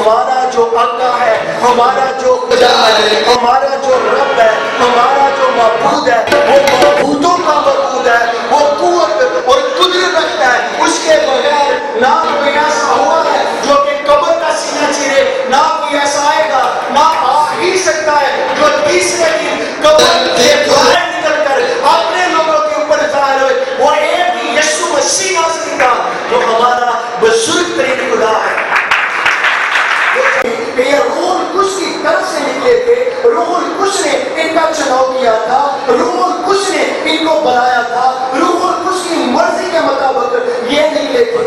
ہمارا جو آقا ہے، ہمارا جو خدا ہے، ہمارا جو رب ہے، ہمارا جو معبود ہے، وہ معبودوں کا معبود ہے، وہ قوت اور قدرت رکھتا ہے، اس کے بغیر نہ کوئی ایسا ہوا ہے جو کہ قبر کا سینہ چیرے، نہ کوئی ایسا آئے گا، نہ آ ہی سکتا ہے جو تیسرے دن قبر سے باہر نکل کر اپنے لوگوں کے اوپر ظاہر ہوئے۔ وہ ایک ہی یسوع مسیح ناصری کا جو ہمارا بزرگ ترین خدا ہے۔ کہ یہ روح القدس کی طرف سے نکلے تھے، روح القدس نے ان کا چناؤ کیا تھا، روح القدس نے ان کو بنایا تھا، روح القدس کی مرضی کے مطابق یہ نکلے تھے۔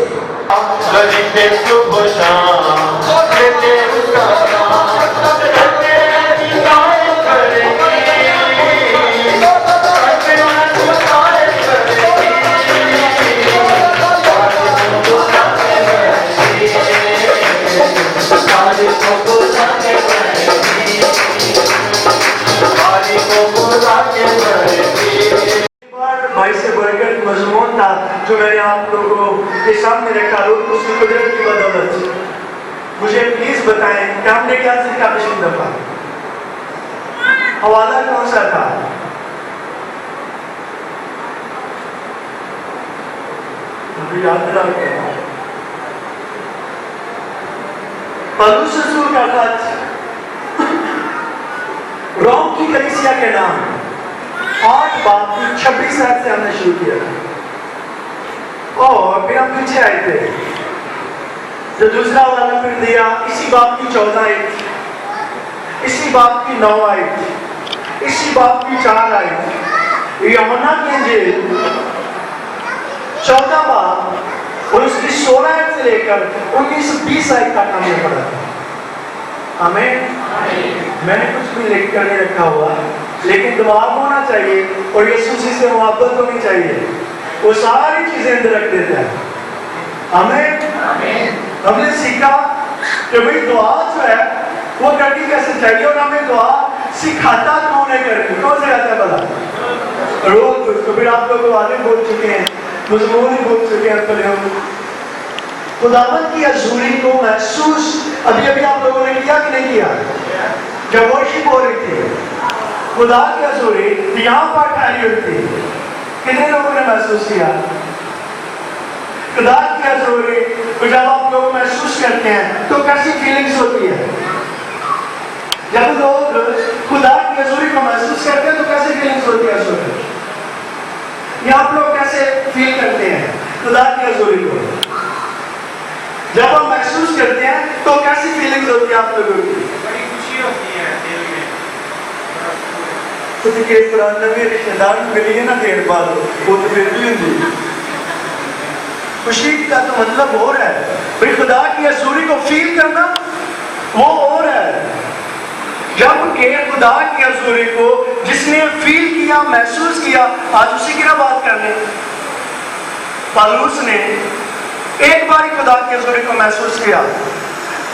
بھائی سے بڑھ کر مضمون تھا جو میں نے آپ لوگوں کے سامنے رکھا، روح اس کی قدرت کی بدولت۔ مجھے پلیز بتائیں کہ ہم نے کیا سیکھا پچھلی دفعہ؟ حوالہ کون سا تھا؟ مجھے یاد رکھا پولس رسول کا خط روم کی کلیسیا کے نام 8 باب کی 26 آیت سے ہم نے شروع کیا اور پھر ہم پیچھے آئے تھے جو دوسرا والا پھر دیا اسی باب کی 14 آیت، اسی باب کی 9 آیت، اسی باب کی 4 آیت، یوحنا کی انجیل 14 باب اور اس کی 16 آیت سے لے کر 19-20 آیت تک ہم نے پڑھا۔ آمین۔ میں نے کچھ بھی لکھ کر نہیں رکھا ہوا، لیکن دماغ ہونا چاہیے اور یسوع سے محبت ہونی چاہیے، وہ ساری چیزیں اندر رکھ دیتا ہے۔ آمین۔ ہم نے سیکھا کہ بھئی دعا جو ہے وہ کرنی کیسے چاہیے، اور ہمیں دعا سکھاتا کون ہے کرنی، کون سکھاتا ہے بھلا؟ روز تو پھر آپ لوگ آگے بول چکے ہیں، مضمون ہی بول چکے ہیں پہلے ہم خداوند کی حضوری کو محسوس ابھی آپ لوگوں نے کیا کہ نہیں کیا؟ جب ورشپ ہو رہی تھی خدا کی حضوری یہاں پر ٹھہری ہوئی تھی، کتنے لوگوں نے محسوس کیا خدا کی حضوری کو؟ جب آپ لوگ محسوس کرتے ہیں تو کیسی فیلنگز ہوتی ہے؟ جب لوگ خدا کی حضوری کو محسوس کرتے ہیں تو کیسی فیلنگز ہوتی ہے؟ یہ آپ لوگ کیسے فیل کرتے ہیں خدا کی حضوری کو؟ جب ہم محسوس کرتے ہیں تو کیسی فیلنگز ہوتی ہیں آپ لوگوں کی؟ بڑی خوشی ہوتی ہے دل میں۔ تو کہ قرآن نبی رشتہ دار ملی ہے نا دیر بعد وہ تو پھر بھی ہوتی خوشی کا تو مطلب اور ہے، بھئی خدا کی حضوری کو فیل کرنا وہ اور ہے۔ جب کہ خدا کی حضوری کو جس نے فیل کیا، محسوس کیا، آج اسی کی نہ بات کر لیں۔ پالوس نے ایک بار خدا کی حضوری کو محسوس کیا،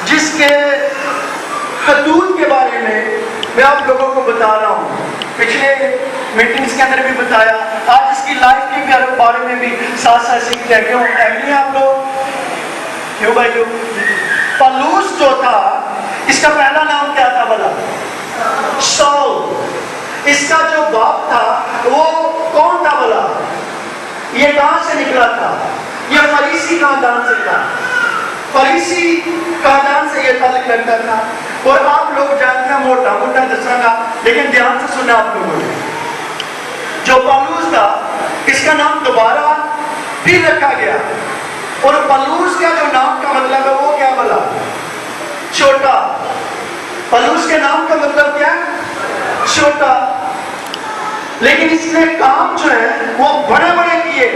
جس کے حدود کے بارے میں آپ لوگوں کو بتا رہا ہوں، پچھلے میٹنگز کے اندر بھی بتایا، آج اس کی لائف کے بارے میں بھی ساتھ ساتھ سیکھتے ہیں۔ کیوں ایگری آپ لوگ؟ کیوں بھائی کیوں؟ پالوس جو تھا اس کا پہلا نام کیا تھا بھلا؟ سول۔ اس کا جو باپ تھا وہ کون تھا بھلا؟ یہ کہاں سے نکلا تھا؟ یہ فریسی خاندان سے تھا، فریسی خاندان سے یہ تعلق رکھتا تھا۔ اور آپ لوگ جانتے ہیں، موٹا موٹا دساں گا لیکن دھیان سے سننا آپ لوگوں نے، جو پالوس تھا اس کا نام دوبارہ پھر رکھا گیا، اور پالوس کا جو نام کا مطلب ہے وہ کیا بلا؟ چھوٹا۔ پالوس کے نام کا مطلب کیا ہے؟ چھوٹا۔ لیکن اس نے کام جو ہے وہ بڑے بڑے کیے،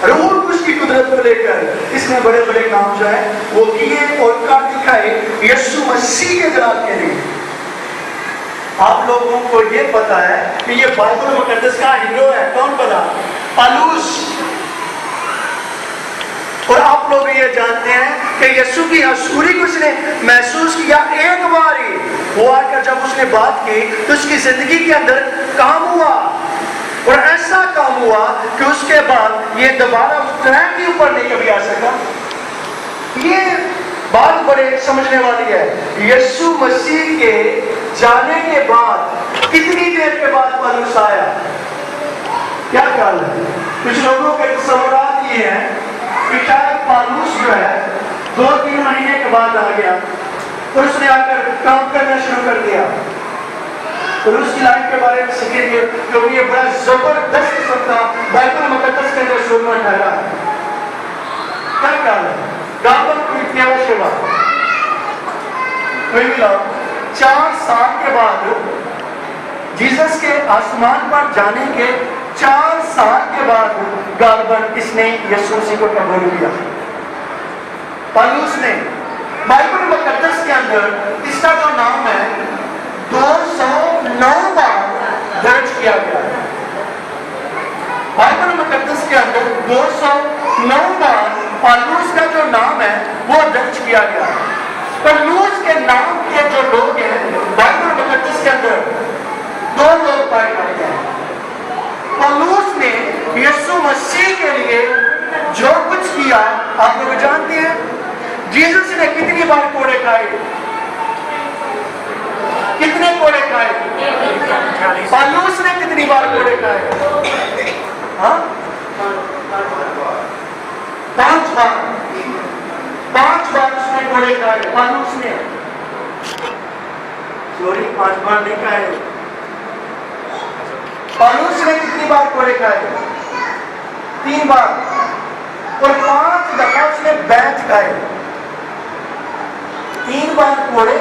روح اس کی قدرت کو لے کر اس نے بڑے بڑے کام جو ہے وہ کیے اور کر دکھائے یسوع مسیح کے جلال کے لیے۔ آپ لوگوں کو یہ پتا ہے کہ یہ بائبل مقدس کا ہیرو ہے، کون بنا؟ پالوس۔ اور آپ لوگ یہ جانتے ہیں کہ یسوع کی حضوری کو اس نے محسوس کیا ایک بار ہی، وہ آ کر جب اس نے بات کی تو اس کی زندگی کے اندر کام ہوا، اور ایسا کام ہوا کہ اس کے بعد یہ دوبارہ اس ٹرین کے اوپر نہیں کبھی آ سکا۔ یہ بات بڑے سمجھنے والی ہے. یسوع مسیح کے جانے کے بعد کتنی دیر کے بعد پالوس آیا؟ کیا خیال ہے؟ کچھ لوگوں کے تصورات یہ ہیں کہ شاید پالوس جو ہے 2-3 مہینے کے بعد آ گیا اور اس نے آ کر کام کرنا شروع کر دیا. اور اس کی لائف کے بارے میں سیکھیں گے کیونکہ یہ بڑا زبردست قسم کا بائبل مقدس کے اندر سننا ٹھہرا ہے. کیا خیال ہے؟ گابن کی کیا شیوا کوئی ملا 4 سال کے بعد جیسس کے آسمان پر جانے کے 4 سال کے بعد گابن اس نے یسوع مسیح کو قبول کیا. پالوس نے بائبل مقدس کے اندر اس کا جو نام ہے 209 بار درج کیا گیا ہے. بائبل مقدس کے اندر 209 بار پالوس کا جو نام ہے وہ درج کیا گیا ہے. پالوس کے نام کے جو لوگ ہیں بائبل مقدس کے اندر 2 لوگ پائے جاتے ہیں. پالوس نے یسوع مسیح کے لیے جو کچھ کیا آپ لوگ جانتے ہیں. جیسس نے کتنی بار کوڑے کھائے؟ کتنے کوڑے کھائے؟ پالوس نے کتنی بار کوڑے کھائے؟ ہاں 5 بار. 5 بار اس نے کوڑے کھائے پالوس نے. سوری 5 بار نہیں کھائے. پالوس نے کتنی بار کوڑے کھائے؟ 3 بار. اور 5 دفعہ اس نے بیعت کھائے. 3 بار کوڑے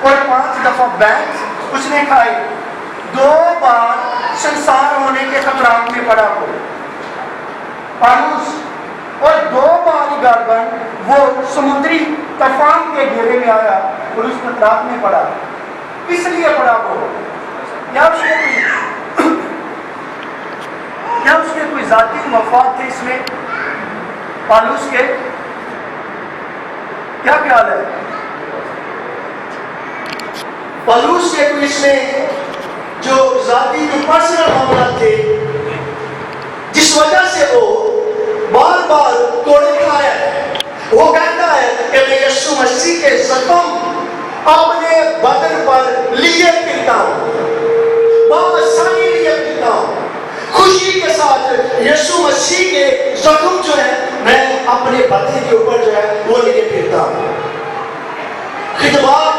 اور 5 دفعہ بیعت اس نے کھائی. 2 بار سنسار ہونے کے خطرات میں پڑا ہو پالوس اور 2 بار گاربن وہ سمندری طوفان کے گھیرے میں آیا اور اس خطرات میں پڑا. کس لیے پڑا وہ؟ کیا اس کے کوئی ذاتی مفاد تھے اس میں پالوس کے؟ کیا خیال ہے؟ پالوس کے کوئی اس میں جو ذاتی جو پرسنل معاملات تھے جس وجہ سے وہ بار بار کوڑے کھایا ہے؟ وہ کہتا ہے کہ میں یسوع مسیح کے زخم اپنے بدن پر لیے پھرتا ہوں، بآسانی لیے پھرتا ہوں. خوشی کے ساتھ یسوع مسیح کے زخم جو ہے میں اپنے بدن کے اوپر جو ہے وہ لیے پھرتا ہوں. خدمات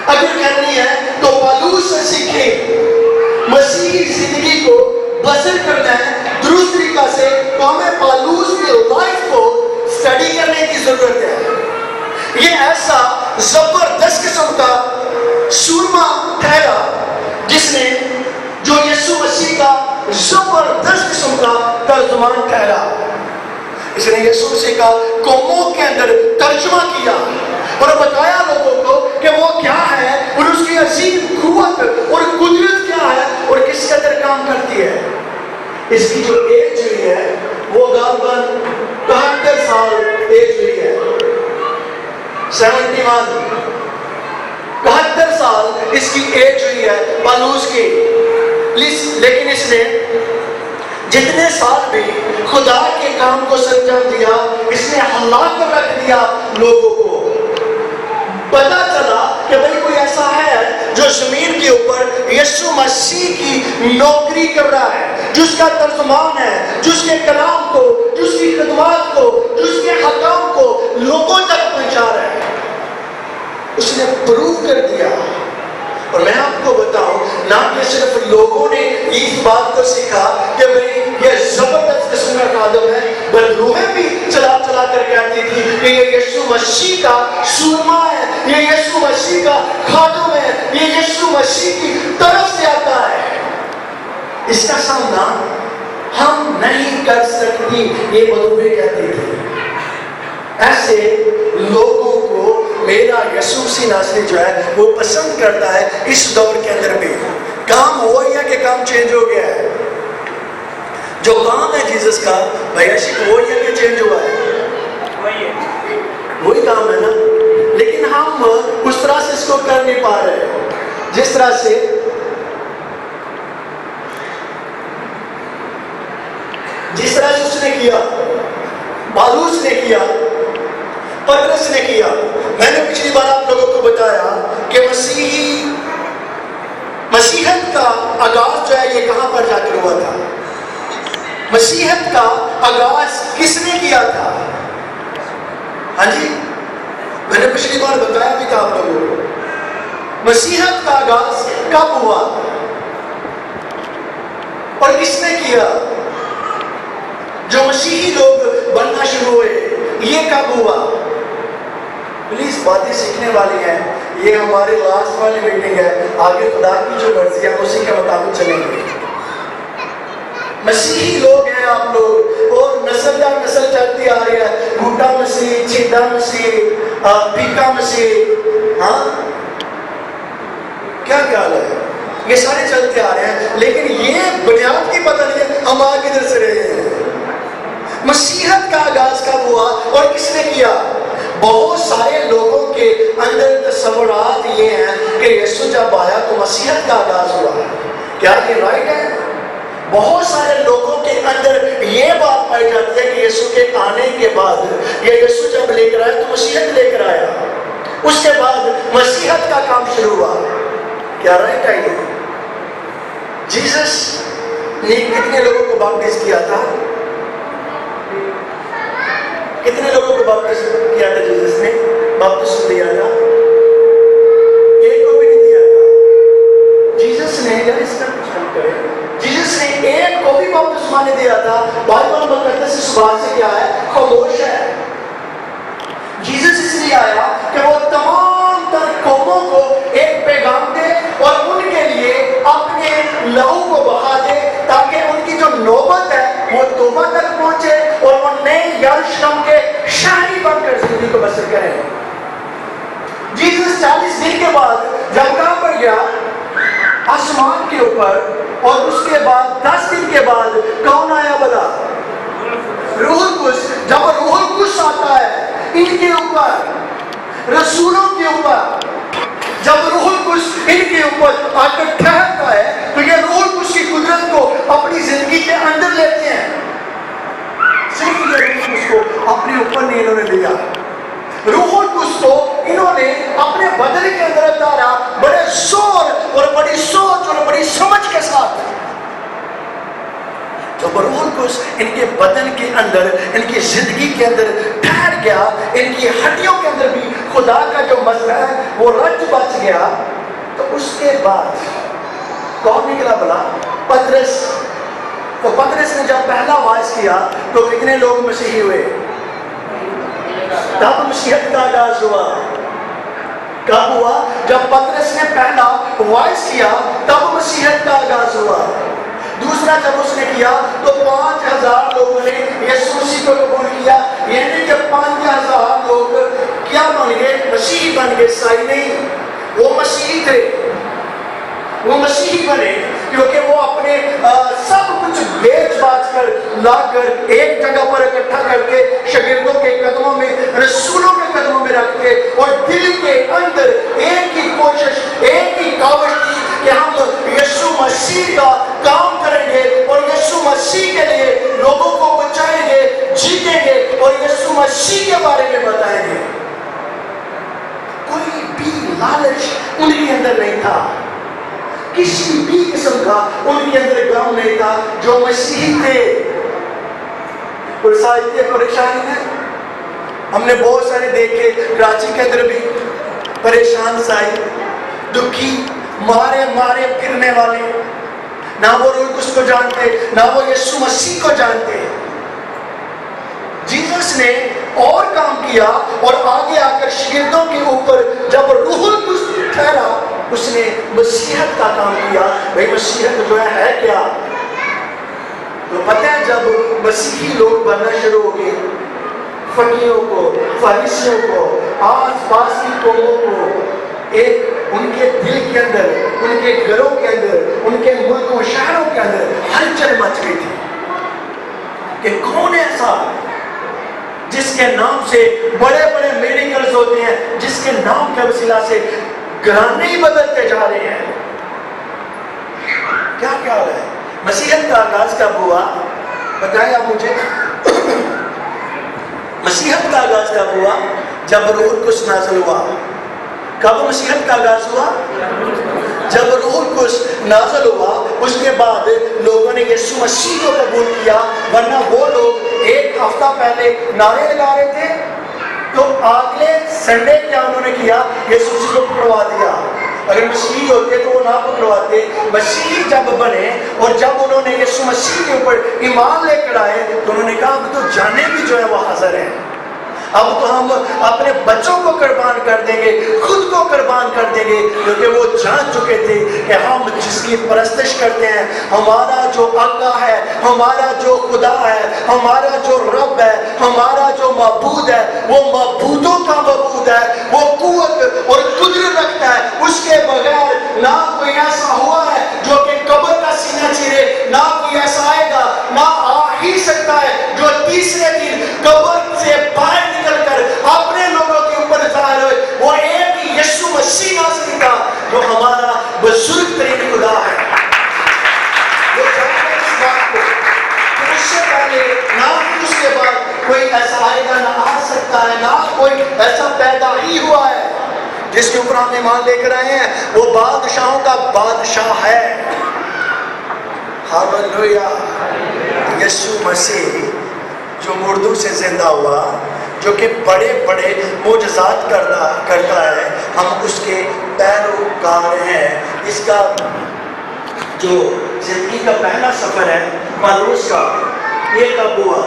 اگر کرنی ہے تو پالوس سے سیکھیں. مسیحی زندگی کو بسر کرنا ہے درست طریقہ سے تو ہمیں پالوس کی لائف کو اسٹڈی کرنے کی ضرورت ہے. یہ ایسا زبردست قسم کا سورما ٹھہرا جس نے جو یسوع مسیح کا زبردست قسم کا ترجمان ٹھہرا. اس نے یسوع مسیح کا قوموں کے اندر ترجمہ کیا اور بتایا لوگوں کو کہ وہ کیا ہے اور اس کی عظیم قوت اور قدرت کیا ہے اور کس قدر کام کرتی ہے. اس کی جو ایج ہوئی ہے وہ غالباً 72 سال ایج ہوئی ہے. 72 سال اس کی ایج ہوئی ہے پالوس کی. لیکن اس نے جتنے سال بھی خدا کے کام کو سرانجام دیا اس نے حالات کو رکھ دیا. لوگوں کو پتا چلا کہ بھئی کوئی ایسا ہے جو زمین کے اوپر یسوع مسیح کی نوکری کر رہا ہے، جس کا ترجمان ہے، جس کے کلام کو، جس کی خدمات کو، جس کے حکام کو لوگوں تک پہنچا رہا ہے. اس نے پروو کر دیا. اور میں آپ کو بتاؤں نہ کہ صرف لوگوں نے اس بات کو سیکھا کہ بھئی یہ زبردست قسم کا خادم ہے، بل روحیں بھی چلا چلا کر کہتی تھی کہ یہ یسوع مسیح کا سورما ہے، یہ یسوع مسیح کا خادم ہے، یہ یسوع مسیح کی طرف سے آتا ہے. اس کا سامنا ہم نہیں کر سکتی یہ مدعویں کہتے تھے. ایسے لوگوں کو میرا یسوع مسیح ناصری جو ہے وہ پسند کرتا ہے. اس دور کے اندر بھی کام ہوا ہی ہے کہ کام چینج ہو گیا ہے. جو کام ہے جیسس کا بھائی عشق وہی ہے کہ چینج ہوا ہے؟ وہی کام ہے نا. لیکن ہم اس طرح سے اس کو کر نہیں پا رہے جس طرح سے اس نے کیا، پالوس نے کیا. پترس نے کیا. میں نے پچھلی بار آپ لوگوں کو بتایا کہ مسیحیت کا آغاز جو ہے یہ کہاں پر جا کر ہوا تھا؟ مسیحیت کا آغاز کس نے کیا تھا؟ ہاں جی، میں نے پچھلی بار بتایا بھی تھا آپ لوگوں کو. مسیحیت کا آغاز کب ہوا اور کس نے کیا؟ جو مسیحی لوگ بننا شروع ہوئے یہ کب ہوا؟ پلیز باتیں سیکھنے والی ہیں. یہ ہماری لاسٹ والی میٹنگ ہے. آگے خدا کی جو مرضی ہے اسی کے مطابق چلیں گے. مسیحی لوگ ہیں آپ لوگ اور نسل در نسل چلتی آ رہی ہے. بھوٹا مسیح، چھیدا مسیح، پھیکا مسیح، ہاں کیا خیال ہے؟ یہ سارے چلتے آ رہے ہیں لیکن یہ بنیاد کی پتہ نہیں ہے ہم آگے کدھر سے رہے ہیں. مسیحیت کا آغاز کب ہوا اور کس نے کیا؟ بہت سارے لوگوں کے اندر تصورات یہ ہیں کہ یسوع جب آیا تو مسیحیت کا آغاز ہوا. کیا یہ رائٹ ہے؟ بہت سارے لوگوں کے اندر یہ بات پائی جاتی ہے کہ یسوع کے آنے کے بعد یا یسوع جب لے کر آیا تو مسیحیت لے کر آیا. اس کے بعد مسیحیت کا کام شروع ہوا. کیا رائٹ ہے یہ؟ جیسس نے کتنے لوگوں کو باپتیز کیا تھا؟ کتنے لوگوں کو باپتیز کیا تھا؟ جیسس نے باپتیز دیا تھا؟ ایک کو بھی نہیں دیا تھا. جیسس نے یا اس کا کچھ ہم کرے جیسس نے ایک کو بھی باپتیز نہیں دیا تھا. بائبل مقدس اس بات سے کیا ہے؟ خاموش ہے. جیسس اس لیے آیا کہ وہ تمام تر قوموں کو ایک پیغام دے اور ان کے لیے اپنے لہو کو بہا دے تاکہ ان کی جو نوبت ہے وہ توبہ تک پہنچے اور وہ نئے یروشلم کے شہری بن کر زندگی کو بسر کریں. جیسس 40 دن کے بعد جب کہاں پر گیا؟ آسمان کے اوپر. اور اس کے بعد 10 دن کے بعد کون آیا بلا؟ روح القدس. جب روح القدس آتا ہے ان کے اوپر، رسولوں کے اوپر، جب روح القدس ان کے اوپر آ کر ٹھہرتا ہے تو یہ روح القدس کی قدرت کو اپنی زندگی کے اندر لیتے ہیں. صرف یہ روح القدس کو اپنے اوپر نہیں انہوں نے لیا، روح القدس کو انہوں نے اپنے بدن کے اندر اتارا بڑے زور اور بڑی سوچ اور بڑی سمجھ کے ساتھ. جب روح القدس ان کے بدن کے اندر، ان کی زندگی کے اندر ٹھہر گیا، ان کی ہڈیوں کے اندر بھی خدا کا جو مذہب ہے وہ رچ بچ گیا، تو اس کے بعد کون نکلا بلا؟ پترس. تو پترس نے جب پہلا وائس کیا تو کتنے لوگ مسیحی ہوئے؟ تب مسیحیت کا آغاز ہوا. کب ہوا؟ جب پترس نے پہلا وائس کیا تب مسیحیت کا آغاز ہوا. دوسرا جب اس نے کیا تو 5000 لوگوں نے یسوع مسیح کو قبول کیا. یعنی کہ 5000 لوگ کیا بن گئے؟ مسیحی بن گئے. عیسائی نہیں، وہ مسیحی تھے. وہ مسیحی بنے کیونکہ وہ اپنے سب کچھ بیچ باچ کر لا کر ایک جگہ پر اکٹھا کر کے شاگردوں کے قدموں میں، رسولوں کے قدموں میں رکھ کے اور دل کے اندر ایک ہی کوشش، ایک ہی کاوش کی کہ ہم یسوع مسیح کا کام کریں گے اور یسوع مسیح کے لیے لوگوں کو بچائیں گے، جیتیں گے اور یسوع مسیح کے بارے میں بتائیں گے. کوئی بھی لالچ ان کے اندر نہیں تھا، کسی بھی قسم کا ان کے اندر غم نہیں تھا. جو مسیحی تھے اور اتنے پریشان ہیں. ہم نے بہت سارے دیکھے کراچی کے اندر بھی پریشان سائی، دکھی، مارے پھرنے والے، نہ وہ روح القدس کو جانتے نہ وہ یسوع مسیح کو جانتے. جیسس نے اور کام کیا اور آگے آ کر شاگردوں کے اوپر جب روح القدس ٹھہرا اس نے مسیحیت کا کام کیا. بھائی مسیحیت جو ہے کیا؟ تو پتہ ہے جب مسیحی لوگ بننا شروع ہو گئے، فقیوں کو، فریسیوں کو، آس پاس کی قوموں کو ایک ان کے دل کے اندر، ان کے گھروں کے اندر، ان کے ملکوں شہروں کے اندر ہلچل مچ گئی تھی کہ کون ایسا جس کے نام سے بڑے بڑے میریکلز ہوتے ہیں، جس کے نام کے وسیلہ سے گھرانے ہی بدلتے جا رہے ہیں. کیا خیال ہے؟ مسیحیت کا آغاز کب ہوا؟ بتائیں آپ مجھے. مسیحیت کا آغاز کب ہوا؟ جب روح القدس نازل ہوا. کب مسیحت کا آغاز ہوا؟ جب روح القدس نازل ہوا. اس کے بعد لوگوں نے یسوع مسیح کو قبول کیا. ورنہ وہ لوگ ایک ہفتہ پہلے نعرے لگا رہے تھے تو اگلے سنڈے کیا انہوں نے کیا؟ یسوع مسیح کو پکڑوا دیا. اگر مسیحی ہوتے تو وہ نہ پکڑواتے. مسیحی جب بنے اور جب انہوں نے یسوع مسیح کے اوپر ایمان لے کر آئے تو انہوں نے کہا اب تو جانے بھی جو ہے وہ حاضر ہیں. اب تو ہم اپنے بچوں کو قربان کر دیں گے, خود کو قربان کر دیں گے, کیونکہ وہ جان چکے تھے کہ ہم جس کی پرستش کرتے ہیں, ہمارا جو آقا ہے, ہمارا جو خدا ہے, ہمارا جو رب ہے, ہمارا جو معبود ہے, وہ معبودوں کا معبود ہے. وہ قوت اور قدرت رکھتا ہے. اس کے بغیر نہ کوئی ایسا ہوا ہے جو کہ قبر کا سینہ چیرے, نہ کوئی ایسا آئے گا, نہ آ ہی سکتا ہے جو تیسرے دن قبر سے باہر نکل کر اپنے لوگوں کے اوپر ظاہر ہوئے. وہ ایک ہی یسوع مسیح ناصری کا جو ہمارا بزرگ ترین خدا ہے. وہ جانتے ہیں اس بات کو کہ اس سے پہلے نہ اس کے بعد کوئی ایسا آئے گا, نہ آ سکتا ہے, نہ کوئی ایسا پیدا ہی ہوا ہے جس کے اوپر ہم ایمان لے کر آئے ہیں. وہ بادشاہوں کا بادشاہ ہے. ہاللویا. یسوع مسیح جو مردوں سے زندہ ہوا, جو کہ بڑے بڑے معجزات کرتا ہے, ہم اس کے پیروکار ہیں. اس کا جو زندگی کا پہلا سفر ہے پالوس کا, یہ کب ہوا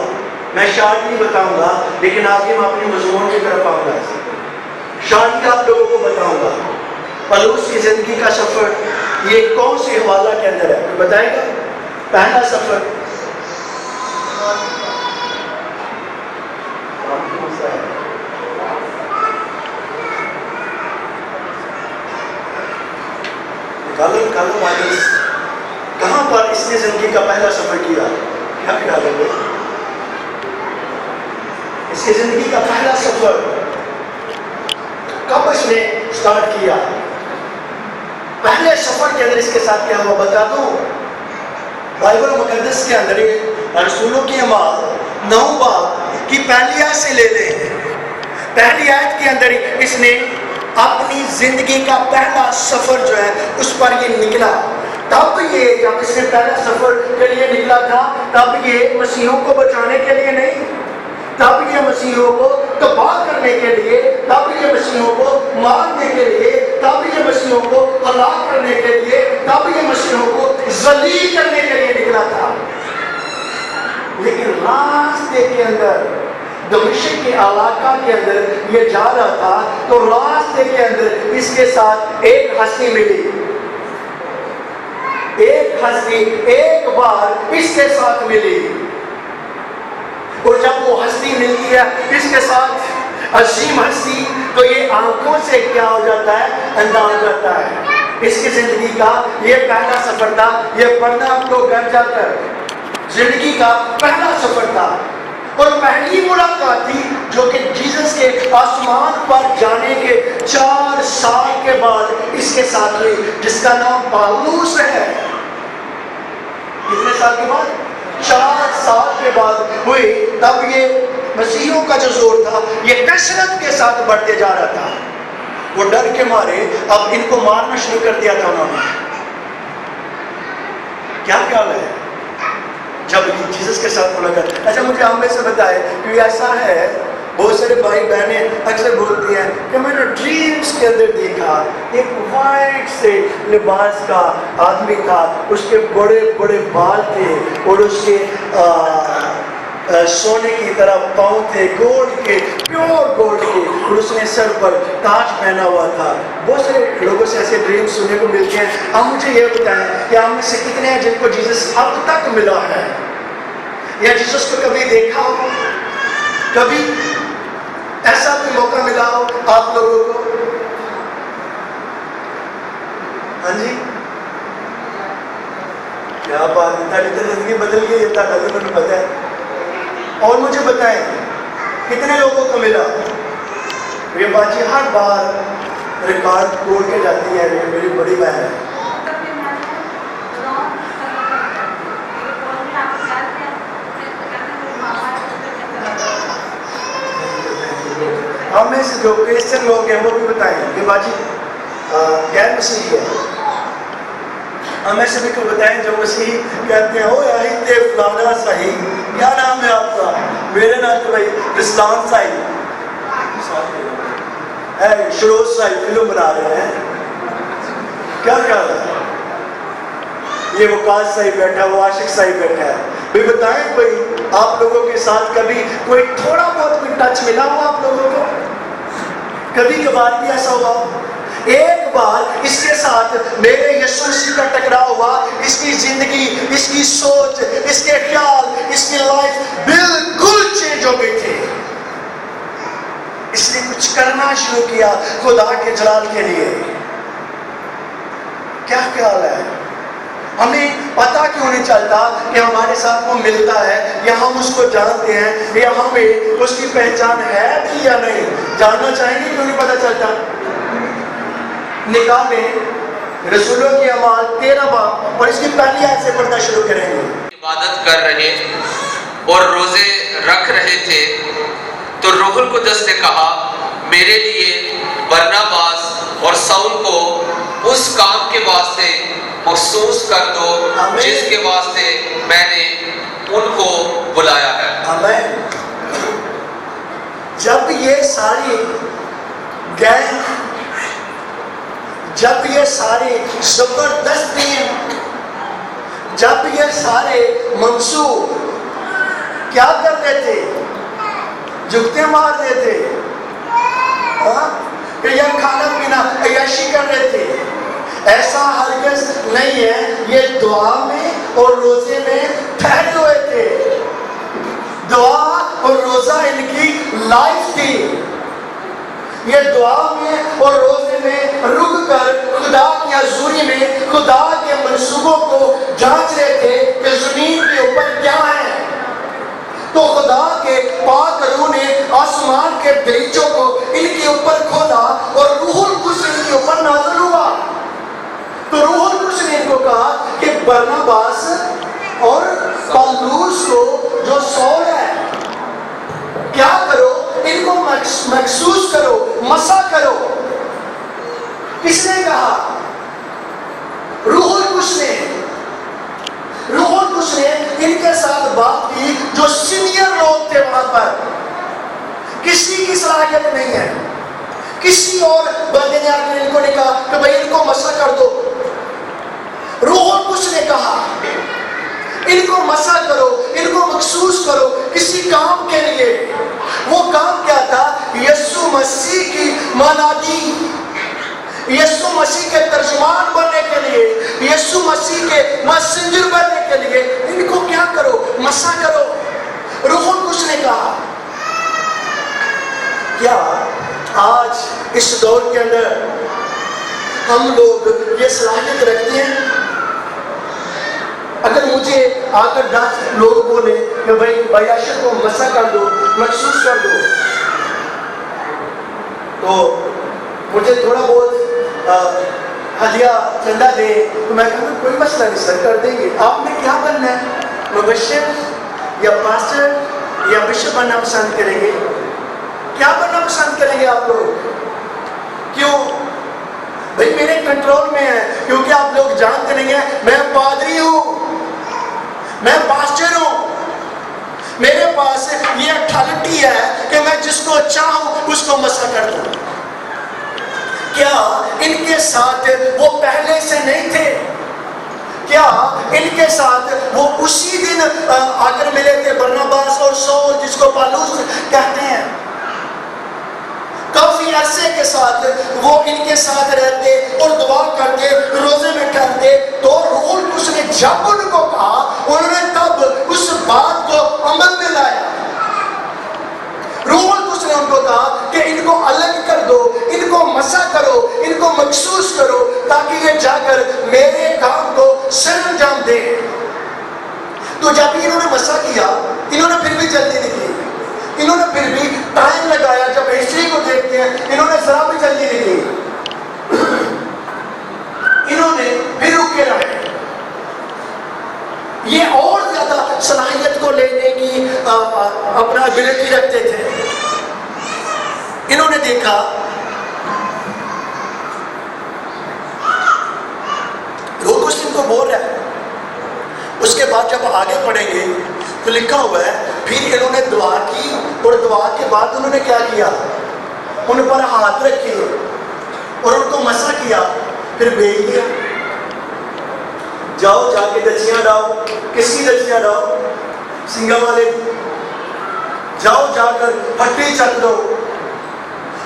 میں شاید نہیں بتاؤں گا, لیکن آگے میں اپنی مضمون کی طرف آؤں گا. شاید آپ لوگوں کو بتاؤں گا پالوس کی زندگی کا سفر یہ کون سی حوالہ کے اندر ہے, کوئی بتائے گا؟ پہلا سفر کہاں پر اس نے زندگی کا پہلا سفر کیا؟ کیا خیال ہے؟ اس کی زندگی کا پہلا سفر کب اس نے سٹارٹ کیا؟ پہلے سفر کے اندر اس کے ساتھ کیا ہوا بتا دوں. بائبل مقدس کے اندر رسولوں کی اعمال 9 باب کی پہلی آیت سے لے لیں. پہلی آیت کے اندر اس نے اپنی زندگی کا پہلا سفر جو ہے اس پر یہ نکلا. تب یہ جب اس نے پہلا سفر کے لیے نکلا تھا, تب یہ مسیحوں کو بچانے کے لیے نہیں, تب یہ مسیحوں کو تباہ کرنے کے لیے, تب یہ مسیحوں کو مارنے کے لیے, تب یہ مسیحوں کو ہلاک کرنے کے لیے, تب یہ مسیحوں کو ذلیل کرنے کے لیے نکلا تھا. لیکن راستے کے اندر دمشق کے علاقہ کے اندر یہ جا رہا تھا تو راستے کے اندر اس کے ساتھ ایک ہستی ملی. ایک ہستی ایک بار اس کے ساتھ ملی, اور جب وہ ہستی ملتی ہے اس کے ساتھ عظیم ہستی, تو یہ آنکھوں سے کیا ہو جاتا ہے, انداز ہو جاتا ہے. اس کی زندگی کا یہ پہلا سفر تھا. یہ پڑھنا آپ کو گھر جا کر, زندگی کا پہلا سفر تھا اور پہلی ملاقات تھی جو کہ جیسس کے آسمان پر جانے کے 4 سال کے بعد اس کے ساتھ ہوئی, جس کا نام پالوس ہے. کتنے سال کے بعد؟ 4 سال کے بعد ہوئی. تب یہ مسیحوں کا جو زور تھا یہ کثرت کے ساتھ بڑھتے جا رہا تھا. وہ ڈر کے مارے اب ان کو مارنا شروع کر دیا تھا انہوں نے. کیا خیال ہے جب جیسس کے ساتھ ملاقات؟ اچھا مجھے ہم میں سے بتائے کہ ایسا ہے, بہت سارے بھائی بہنیں اکثر بولتی ہیں کہ میں نے ڈریمز کے اندر دیکھا ایک وائٹ سے لباس کا آدمی تھا, اس کے بڑے بڑے بال تھے اور اس کے سونے کی طرح پاؤں تھے, گولڈ کے, پیور گولڈ کے, اور اس نے سر پر تاج پہنا ہوا تھا. بہت سارے لوگوں سے ایسے ڈریم سننے کو ملتے ہیں. ہم مجھے یہ بتائیں کہ ہم میں سے کتنے ہیں جن کو جیسس اب تک ملا ہے, یا جیسس کو کبھی دیکھا ہو, کبھی ایسا کوئی موقع ملا ہو آپ لوگوں کو؟ ہاں جی, کیا بات ہے, تاری زندگی بدل گئی, اتنا مجھے پتہ ہے. اور مجھے بتائیں کتنے لوگوں کو ملا؟ یہ باجی ہر بار ریکارڈ توڑ کے جاتی ہے, میری بڑی بہن ہے. ہم میں سے جو کرسچن لوگ ہیں وہ بھی بتائیں کہ باجی غیر مسیحی ہے. ہم میں سے بھی کو بتائیں جو مسیحی کہتے ہیں او یاری تے فلانا صحیح, کیا نام ہے آپ کا؟ میرے نام تو بھائی رسلان صحیح ہے, شروز صحیح فلم بنا رہے ہیں. کیا کہہ رہا ہے یہ وقاص صحیح بیٹھا, وہ عاشق صحیح بیٹھا ہے. بھی بتائیں کوئی آپ لوگوں کے ساتھ کبھی کوئی تھوڑا بہت کوئی ٹچ ملا ہوا آپ لوگوں کو؟ کبھی کبھار بھی ایسا ہوا؟ ایک بار اس کے ساتھ میرے یسوع مسیح کا ٹکراؤ ہوا, اس کی زندگی, اس کی سوچ, اس کے خیال, اس کی لائف بالکل چینج ہو گئی تھی. اس نے کچھ کرنا شروع کیا خدا کے جلال کے لیے. کیا خیال ہے؟ ہمیں پتہ کیوں نہیں چلتا کہ ہمارے ساتھ وہ ملتا ہے یا ہم اس کو جانتے ہیں یا ہمیں اس کی پہچان ہے بھی یا نہیں؟ جاننا چاہیں گے کیوں نہیں پتہ چلتا؟ نکاح میں رسولوں کی اعمال 13 باب اور اس کی پہلی آیت سے پڑھنا شروع کریں گے. عبادت کر رہے اور روزے رکھ رہے تھے تو روح القدس نے کہا میرے لیے برناباس اور ساؤل کو اس کام کے واسطے مخصوص کر دو جس کے واسطے میں نے ان کو بلایا ہے. آمین. جب یہ ساری گینگ, جب یہ ساری زبردست ٹیم, جب یہ سارے منصوب کیا کرتے تھے؟ جھکتے مار رہے تھے, کہ یہ کھانا پینا عیاشی کر رہے تھے. ایسا ہرگز نہیں ہے. یہ دعا میں اور روزے میں ٹھہرے ہوئے تھے. دعا اور روزہ ان کی لائف تھی. یہ دعا میں اور روزے میں رک کر خدا کی حضوری میں خدا کے منصوبوں کو جانچ رہے تھے کہ زمین کے اوپر کیا ہے. تو خدا کے پاک روح نے آسمان کے دریچوں کو ان کے اوپر کھولا اور روح القدس ان کے اوپر نازل ہوا. تو روح القدس نے ان کو کہا کہ برناباس اور پالوس کو جو سول ہے کیا کرو, ان کو محسوس کرو, مسا کرو. کس نے کہا؟ روح القدس نے. روح القدس نے ان کے ساتھ بات کی جو سینئر لوگ تھے وہاں پر. کسی کی صلاحیت نہیں ہے. کسی اور بندے نے آ کے ان کو کہا کہ بھائی ان کو مسا کر دو. روح القدس نے کہا ان کو مسا کرو, ان کو مخصوص کرو کسی کام کے لیے. وہ کام کیا تھا؟ یسوع مسیح کی منادی, یسوع مسیح کے ترجمان بننے کے لیے, یسوع مسیح کے میسنجر بننے کے لیے ان کو کیا کرو؟ مسا کرو. روح القدس نے کہا. کیا آج اس دور کے اندر ہم لوگ یہ صلاحیت رکھتے ہیں؟ اگر مجھے آ کر 10 لوگ بولے کہ بھائی عاشق کو مسا کر دو, محسوس کر دو, تو مجھے تھوڑا بہت ہدیہ چندہ دے تو میں کہوں کوئی مسئلہ نہیں سر, کر دیں گے. آپ نے کیا بننا ہے؟ مبشر یا پاسٹر یا بشپ بننا پسند کریں گے؟ کیا بننا پسند کریں گے آپ لوگ؟ کیوں؟ بھائی میرے کنٹرول میں ہے, کیونکہ آپ لوگ جانتے نہیں ہیں میں پادری ہوں, میں پاسٹر ہوں. میرے پاس یہ اتھارٹی ہے کہ میں جس کو چاہوں اس کو مسا کر دوں. کیا ان کے ساتھ وہ پہلے سے نہیں تھے؟ کیا ان کے ساتھ وہ اسی دن آ کر ملے تھے برناباس اور سول جس کو پالوس کہتے ہیں؟ کافی عرصے کے ساتھ وہ ان کے ساتھ رہتے اور دعا کرتے, روزے میں ٹھہرتے. تو روح القدس نے جب ان کو کہا انہوں نے تب اس بات کو عمل میں لایا. روح القدس نے ان کو کہا کہ ان کو الگ کر دو, ان کو مسا کرو, ان کو محسوس کرو تاکہ یہ جا کر میرے کام کو سر انجام دے. تو جب انہوں نے مسا کیا انہوں نے پھر بھی جلدی نہیں کی, انہوں نے پھر بھی ٹائم لگایا. جب ہسٹری کو دیکھتے ہیں انہوں نے ذرا بھی جلدی نہیں کی, انہوں نے پھر رکے رہے. یہ اور زیادہ صلاحیت کو لینے کی اپنا ابیلٹی رکھتے تھے. انہوں انہوں نے دیکھا روح القدس ان کو بول رہا ہے. اس کے بعد جب آگے پڑھیں گے تو لکھا ہوا ہے پھر انہوں نے دعا کی اور دعا کے بعد انہوں نے کیا کیا؟ ان پر ہاتھ رکھے اور ان کو مسح کیا پھر بھیج دیا. جاؤ جا کے دچیاں ڈاؤ. کس کی دچیاں ڈاؤ؟ سنگم والے. جاؤ جا کر پھٹی چک دو.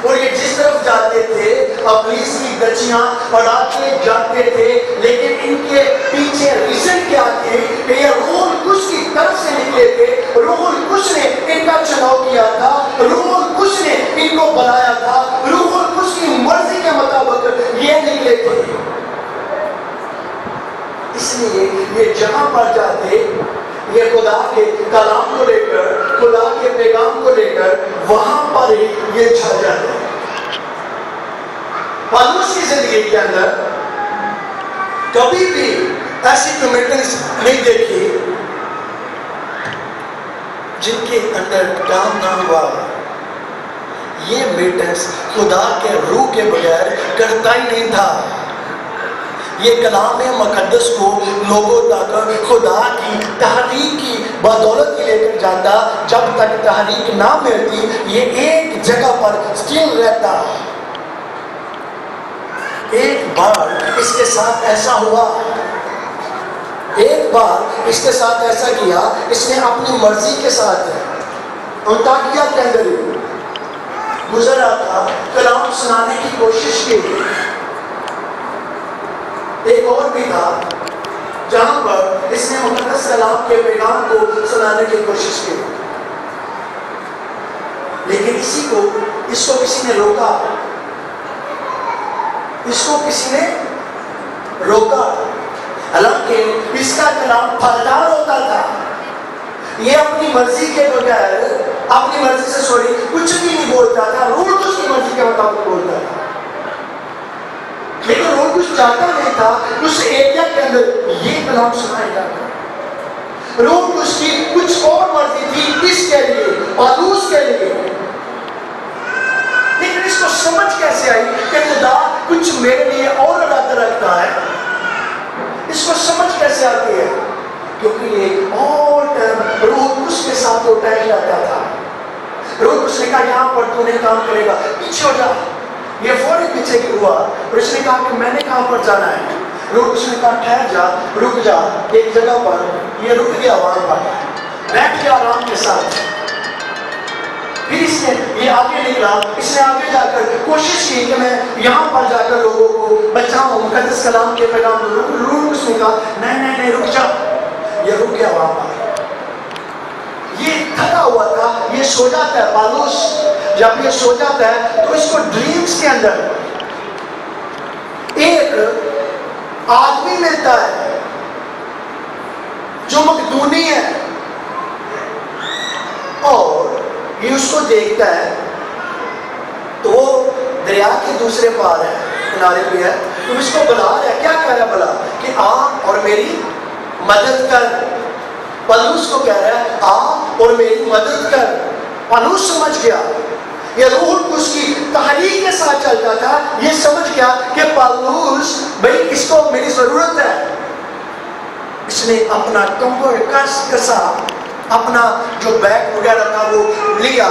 اور یہ جس طرف جاتے تھے ابلیس کی دچیاں اڑا کے جاتے تھے, لیکن ان کے پیچھے ریزن کیا تھے کہ یہ روح القدس کی طرف سے نکلے تھے. روح القدس نے ان کا چناؤ کیا تھا, روح القدس نے ان کو بنایا تھا, روح القدس کی مرضی کے مطابق یہ نکلے تھے. اس لیے یہ جہاں پر جاتے یہ خدا کے کلام کو لے کر, خدا کے پیغام کو لے کر وہاں پر ہی یہ چھا جاتے ہیں. پالوس کی زندگی کے اندر کبھی بھی ایسی کمیٹنگز نہیں دیکھی جن کے اندر کام نہ ہوا. یہ میٹنگز خدا کے روح کے بغیر کرتا ہی نہیں تھا. یہ کلام مقدس کو لوگوں تک خدا کی تحریک کی بدولت لے کر جاتا. جب تک تحریک نہ ملتی یہ ایک جگہ پر سٹل رہتا. ایک بار اس کے ساتھ ایسا ہوا, ایک بار اس کے ساتھ ایسا کیا, اس نے اپنی مرضی کے ساتھ انطاکیہ کے اندر گزر رہا تھا, کلام سنانے کی کوشش کی. ایک اور بھی تھا جہاں پر اس نے مقدس کلام کے پیغام کو سنانے کی کوشش کی, لیکن اس کو کسی نے روکا. اس کو کسی نے روکا. حالانکہ اس کا کلام پھلدار ہوتا تھا. یہ اپنی مرضی کے بغیر, اپنی مرضی سے کچھ بھی نہیں بولتا تھا. روح القدس کی مرضی کے مطابق بولتا تھا. لیکن روح کچھ چاہتا نہیں تھا اس ایریا کے اندر یہ کلام سنایا جاتا. روح کچھ کی کچھ اور مرضی تھی اس کے لیے, پالوس کے لیے. لیکن اس کو سمجھ کیسے آئی کہ خدا کچھ میرے لیے اور ارادہ رکھتا ہے؟ اس کو سمجھ کیسے آتی ہے؟ کیونکہ یہ اور روح اس کے ساتھ وہ ٹہل جاتا تھا. روح اس نے کہا یہاں پر تو نہیں کام کرے گا, پیچھے ہو جا. یہ فوری پیچھے کی ہوا اور اس نے کہا کہ میں نے کہاں پر جانا ہے. روح اس نے کہا ٹھہر جا, رک جا ایک جگہ پر. یہ رک گیا وہاں پر, بیٹھ گیا آرام کے ساتھ. پھر اس نے یہ آگے نکلا, اس نے آگے جا کر کوشش کی کہ میں یہاں پر جا کر لوگوں کو بچاؤں, مقدس کلام کے پیغام دوں. روح اس نے کہا نہیں رک جا. یہ رک گیا وہاں پر. یہ تھکا ہوا تھا, یہ سو جاتا ہے. پالوس جب یہ سو جاتا ہے تو اس کو ڈریمز کے اندر ایک آدمی ملتا ہے جو مقدونی ہے, اور یہ اس کو دیکھتا ہے تو وہ دریا کے دوسرے پار ہے, کنارے پہ ہے. تو اس کو بلا رہا ہے, کیا کہہ رہا ہے بلا کہ آ اور میری مدد کر. پالوس کو کہہ رہا ہے آ اور میری مدد کر. پالوس سمجھ گیا یہ روح القدس کی تحریک کے ساتھ چلتا تھا. یہ سمجھ گیا کہ پالوس بھائی اس کو میری ضرورت ہے. اس نے اپنا کمبل کسا, اپنا جو بیگ وغیرہ تھا وہ لیا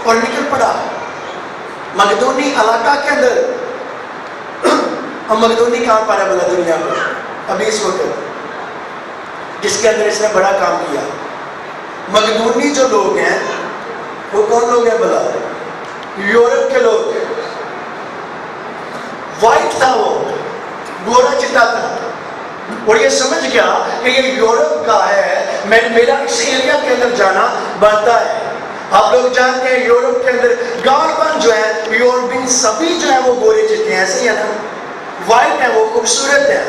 اور نکل پڑا مقدونی علاقہ کے اندر. اب مقدونی کہاں پر ہے بلا دنیا میں ابھی اس وقت, جس کے اندر اس نے بڑا کام کیا. مقدونی جو لوگ ہیں وہ کون لوگ ہیں بلا؟ یورپ کے لوگ. وائٹ تھا, وہ گورا چٹا تھا, اور یہ سمجھ گیا کہ یہ یورپ کا ہے, میرا اس ایریا کے اندر جانا بنتا ہے. آپ لوگ جانتے ہیں یورپ کے اندر گاربن جو ہے, یورپین سبھی جو ہے وہ گورے چٹے ہیں, ایسے ہی ہے نا, وائٹ ہیں, وہ خوبصورت ہیں.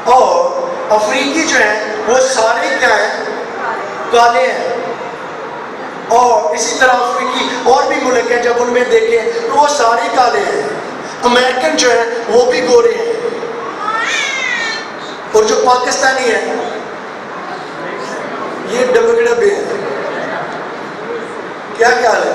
اور افریقی جو ہیں وہ سارے کیا ہیں, کالے ہیں. اور اسی طرح افریقی اور بھی ملک ہیں, جب ان میں دیکھیں تو وہ سارے کالے ہیں. امریکن جو ہیں وہ بھی گورے ہیں, اور جو پاکستانی ہیں یہ ڈبے ڈبے ہیں. کیا خیال ہے؟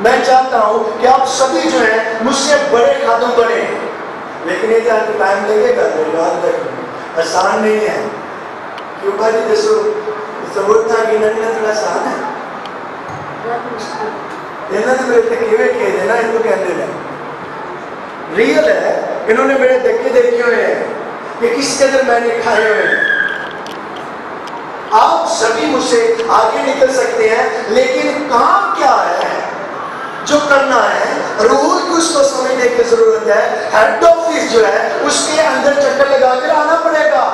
میں چاہتا ہوں کہ آپ سبھی جو ہیں مجھ سے بڑے خادم بنے، لیکن یہ جان ٹائم لگے گا، آسان نہیں ہے. کیوں بھائی جیسو ضرورت تھا کہ نہیں تھوڑا آسان ہے انہوں نے میرے تکیوے کیے تھے نا، ان کو کہتے ہیں ریئل ہے. انہوں نے میرے دکے دیکھے ہوئے ہیں کہ کس قدر میں نے کھائے ہوئے ہیں. آپ سبھی مجھ سے آگے نکل سکتے ہیں، لیکن کام کیا ہے جو کرنا ہے؟ روح القدس کو سمجھنے کی ضرورت ہے. ہیڈ آفس جو ہے اس کے اندر چکر لگا کر آنا پڑے گا.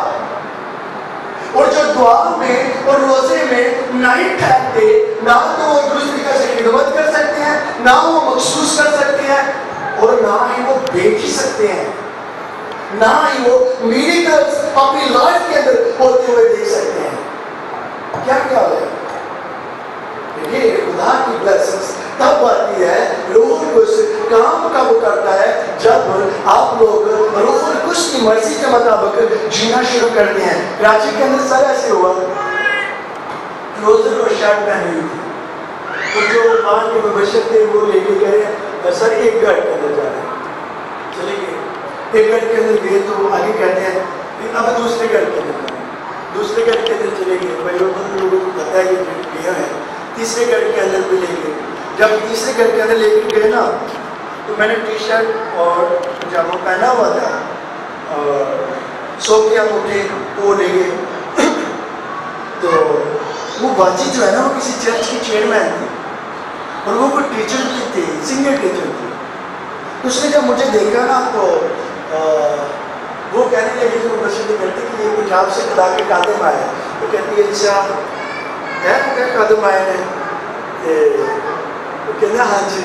اور جو دعا میں اور روزے میں نہیں ٹھہرتے، نہ تو وہ دوسری کا سے خدمت کر سکتے ہیں، نہ وہ مخصوص کر سکتے ہیں، اور نہ ہی وہ بیچ ہی سکتے ہیں، نہ ہی وہ میریکلز اپنی لائف کے اندر ہوتے ہوئے دیکھ سکتے ہیں. کیا کیا ہے یہ خدا کی بلیسنگز تب آتی ہے، روح القدس کام کب کرتا ہے جب آپ لوگ روح القدس کی مرضی کے مطابق جینا شروع کرتے ہیں. کراچی کے اندر سر ایسے ہوا، ٹروزر اور شرٹ پہنی ہوئی تھی، تو جو آن کے مبشر تھے وہ لے کے گئے سر ایک گھر کے اندر جا رہے ہیں، چلے گئے ایک گھر کے اندر گئے تو آگے کہتے ہیں اب دوسرے گھر کے اندر جائیں. دوسرے گھر کے اندر چلے گئے، بھائی لوگوں کو پتہ ہے کہ گیا ہے. تیسرے گھر کے اندر بھی لے گئے. جب تیسرے گھر کے اندر لے کے گئے نا تو میں نے ٹی شرٹ اور پجامہ پہنا ہوا تھا اور سو کے انگوٹھے وہ لے گئے. تو وہ باجی جو ہے نا وہ کسی چرچ کی چیئرمین تھی اور وہ کوئی ٹیچر بھی تھی، سینئر ٹیچر تھی. تو اس نے جب مجھے دیکھا نا تو وہ کہنے لگی جو مبشر کرتے کہ یہ کچھ آپ سے خدا کے خادم آئے. تو کہتی ہے اچھا ہے کیا خادم آئے ہیں؟ وہ کہتے ہیں ہاں جی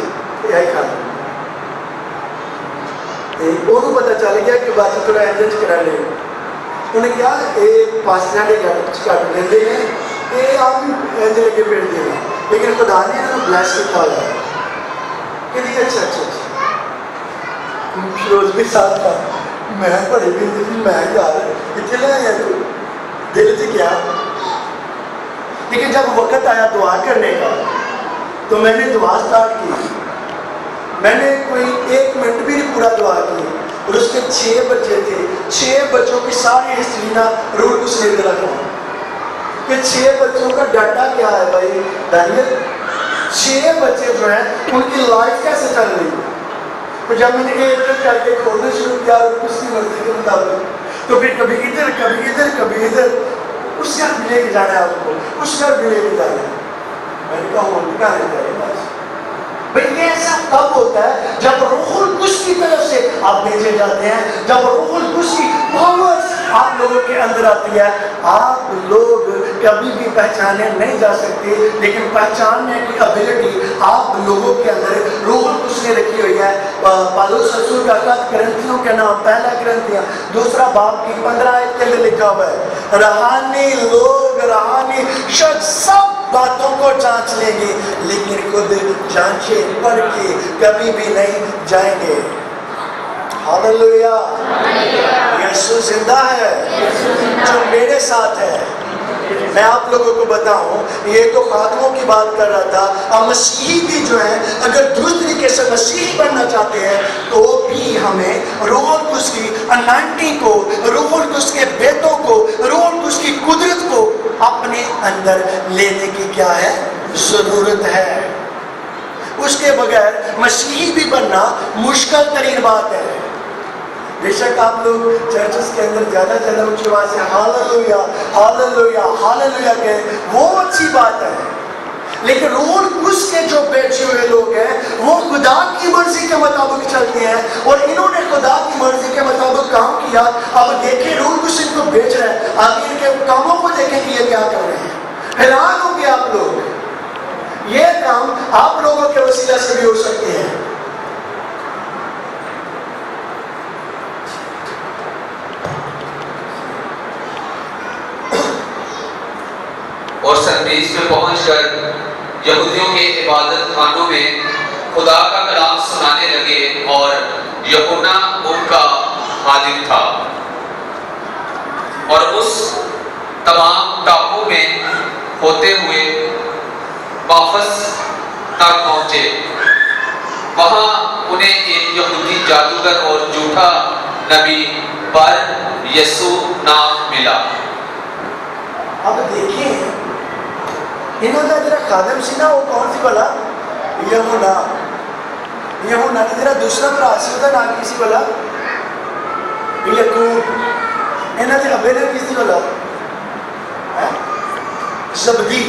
یہی خادم. وہ پتہ چل گیا کہ باجی تھوڑا ایڈجسٹ کرا لے. انہیں کیا یہ پاسٹر کے گھر لیندے ہیں کہ آپ بھی لے کے پیڑ دے گا، لیکن خدا نے انہوں بلیس کیا ہوا ہے. کہتی اچھا اچھا اچھا. فیروز بھی ساتھ تھا، میں پڑھی بھی تھی، میں یار کتنے لے آیا تو دل سے کیا. لیکن جب وقت آیا دعا کرنے کا تو میں نے دعا سٹارٹ کی. میں نے کوئی 1 منٹ بھی نہیں پورا دعا کی اور اس کے 6 بچے تھے. 6 بچوں کی ساری ہسٹری نا روح القدس نے رکھا کہ 6 بچوں کا ڈاٹا کیا ہے بھائی دانیل. 6 بچے جو ہیں ان کی لائف کیسے چل رہی ہے. تو جب میں نے ایک کر کے کھولنا شروع کیا اس کی مرضی کے مطابق تو پھر کبھی ادھر کبھی ادھر کبھی ادھر، اس گھر بھی لے کے جانا ہے آپ کو، اس گھر بھی لے کے جانا ہے. میں نے کہا وہ کہاں لے جائے بس. بھئی یہ ایسا کب ہوتا ہے جب روح القدس کی طرف سے آپ بھیجے جاتے ہیں، جب روح القدس کی پاورز آپ لوگوں کے اندر آتی ہے. آپ لوگ کبھی بھی پہچانے نہیں جا سکتے، لیکن پہچاننے کی ابیلٹی آپ لوگوں کے اندر روح القدس نے رکھی ہوئی ہے. پالوس رسول کا خط کرنتھیوں کے نام 1 کرنتھیاں 2 باب کی 15 آیت کے اندر لکھا ہوا ہے روحانی لوگ روحانی شخص سب باتوں کو جانچ لیں گے، لیکن خود جانچے پڑھ کے کبھی بھی نہیں جائیں گے. ہاللویا. یسوع زندہ ہے جو میرے ساتھ ہے. میں آپ لوگوں کو بتاؤں، یہ تو خادموں کی بات کر رہا تھا. اب مسیحی بھی جو ہیں اگر درست طریقے سے مسیحی بننا چاہتے ہیں تو بھی ہمیں روح القدس کی انائنٹنگ کو، روح القدس کے بیتوں کو، روح القدس کی قدرت کو اپنے اندر لینے کی کیا ہے ضرورت ہے. اس کے بغیر مسیحی بھی بننا مشکل ترین بات ہے. بے شک آپ لوگ چرچز کے اندر زیادہ اونچی آواز سے ہاللویا ہاللویا ہاللویا کہیں، وہ اچھی بات ہے. لیکن روح القدس کے جو بیٹھے ہوئے لوگ ہیں وہ خدا کی مرضی کے مطابق چلتے ہیں، اور انہوں نے خدا کی مرضی کے مطابق کام کیا. اب دیکھیں روح القدس ان کو بیچ رہا ہے، آگے ان کے کاموں کو دیکھیں کہ یہ کیا کر رہے ہیں. حیران ہوں گے آپ لوگ. یہ کام آپ لوگوں کے وسیلہ سے بھی ہو سکتے ہیں. اور سرمیز میں پہنچ کر یہودیوں کے عبادت خانوں میں خدا کا کلام سنانے لگے، اور یوحنا ان کا خادم تھا. اور اس تمام ٹاپو میں ہوتے ہوئے واپس تک پہنچے. انہیں ایک یہودی جادوگر اور جھوٹا نبی بر یسوع نام ملا۔ اب دیکھیں انہوں نے جرا خادم سی نا وہ کون سی بلا یہونا کی جرا دوسرا برا سی وہ نام کی سی بلا یعقوب، انہوں نے ابے نے کی سی بلا زبدی۔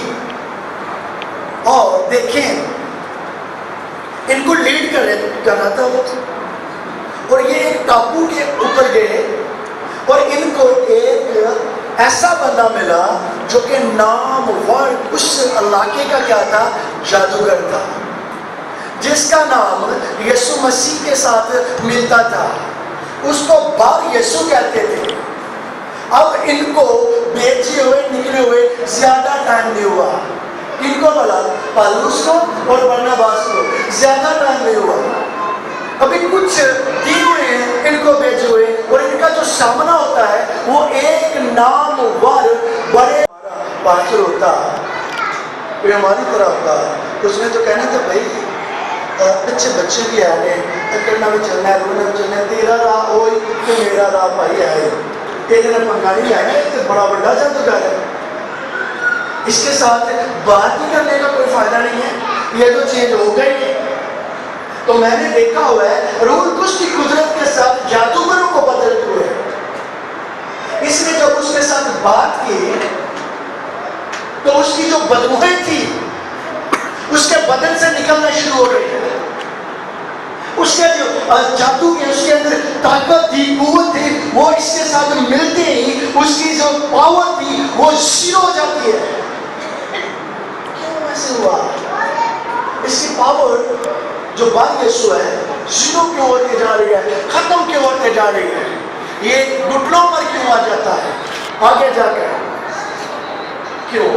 اور دیکھیں ان کو لیڈ کر رہا تھا وہ، اور یہ ایک ٹاپو کے اوپر گئے اور ان کو ایک ایسا بندہ ملا جو کہ نامور اس علاقے کا کیا تھا، جادوگر تھا، جس کا نام یسوع مسیح کے ساتھ ملتا تھا، اس کو بار یسوع کہتے تھے۔ اب ان کو بیچے ہوئے نکلے ہوئے زیادہ ٹائم نہیں ہوا، ان کو بولا پالوس کو اور برناباس کو زیادہ ٹائم نہیں ہوا، ابھی کچھ دن ہوئے ہیں ان کو بھیجے ہوئے، اور ان کا جو سامنا ہوتا ہے وہ ایک نامور بڑے پاسٹر ہوتا، کوئی ہماری طرح ہوتا، اس نے تو کہنا تھا بھائی اچھے بچے بھی آئے کرنا بھی چلنا ہے، رونا بھی چلنا ہے، تیرا راہ ہوئی تو میرا راہ بھائی آئے، تیرے نے پنگانی آئے ہے تو بڑا بڑا جادوگر ہے، اس کے ساتھ بات ہی کرنے کا کوئی فائدہ نہیں ہے، یہ تو چینج ہو گئی ہے۔ تو میں نے دیکھا ہوا ہے روح القدس کی قدرت کے ساتھ جادوگروں کو بدلتے ہوئے، اس نے جب اس کے ساتھ بات کی تو اس کی جو بدبوئیں تھی اس کے بدن سے نکلنا شروع ہو گئی، اس کے جو جادو کے اس کے اندر طاقت تھی، قوت تھی، وہ اس کے ساتھ ملتے ہی اس کی جو پاور تھی وہ زیرو ہو جاتی ہے۔ کیوں ایسے ہوا؟ اس کی پاور جو بات یسوع ہے زیرو کیوں ہوتے جا رہی ہے، ختم کیوں ہوتے جا رہی ہے، یہ گھٹنوں پر کیوں آ جاتا ہے آگے جا کر؟ کیوں؟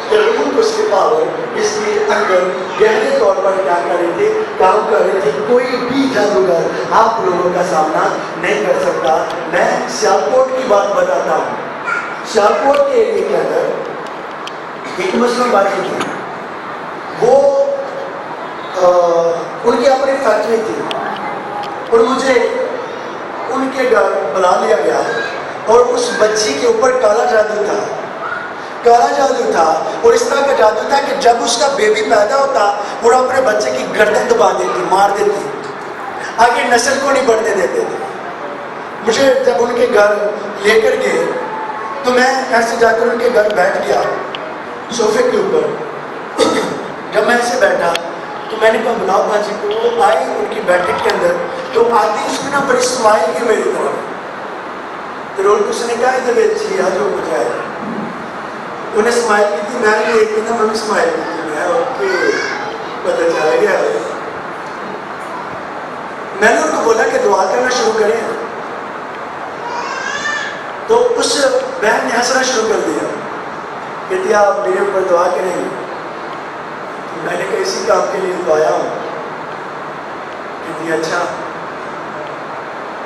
کہ روح اس کی پاور اس کے اندر گہرے طور پر کیا کر رہی تھی، کام کر رہی تھی۔ کوئی بھی جادوگر آپ لوگوں کا سامنا نہیں کر سکتا۔ میں سیالکوٹ کی بات بتاتا ہوں، سیالکوٹ کے ایریے کے اندر ایک مسلم بھائی تھی، وہ ان کی اپنی فیکٹری تھی، اور مجھے ان کے گھر بلا لیا گیا، اور اس بچی کے اوپر کالا جادو تھا، کالا جادو تھا، اور اس طرح کا جادو تھا کہ جب اس کا بیبی پیدا ہوتا وہ اپنے بچے کی گردن دبا دیتی، مار دیتی، آگے نسل کو نہیں بڑھنے دیتے تھے۔ مجھے جب ان کے گھر لے کر گئے تو میں ایسے جا کر ان کے گھر بیٹھ گیا صوفے کے اوپر۔ جب میں ایسے بیٹھا تو میں نے کہا بلاؤ باجی کو، وہ آئی ان کی بیٹھک کے اندر، تو آتی اس میں نا بڑی اسمائل کی میری طرف، تو رول کو اس نے کہا ادھر اچھی آج ہو جائے، انہیں اسمائل کی تھی، میں نے ایک دن ہم اسمائل کی تھی، میں اوکے پتہ چلا گیا۔ میں نے ان کو بولا کہ دعا کرنا شروع کریں، تو اس بہن نے ہنسنا شروع کر دیا، کہتی آپ میرے اوپر دعا کریں گے؟ میں نے کہا اسی کام کے لیے تو آیا ہوں۔ کہتی اچھا،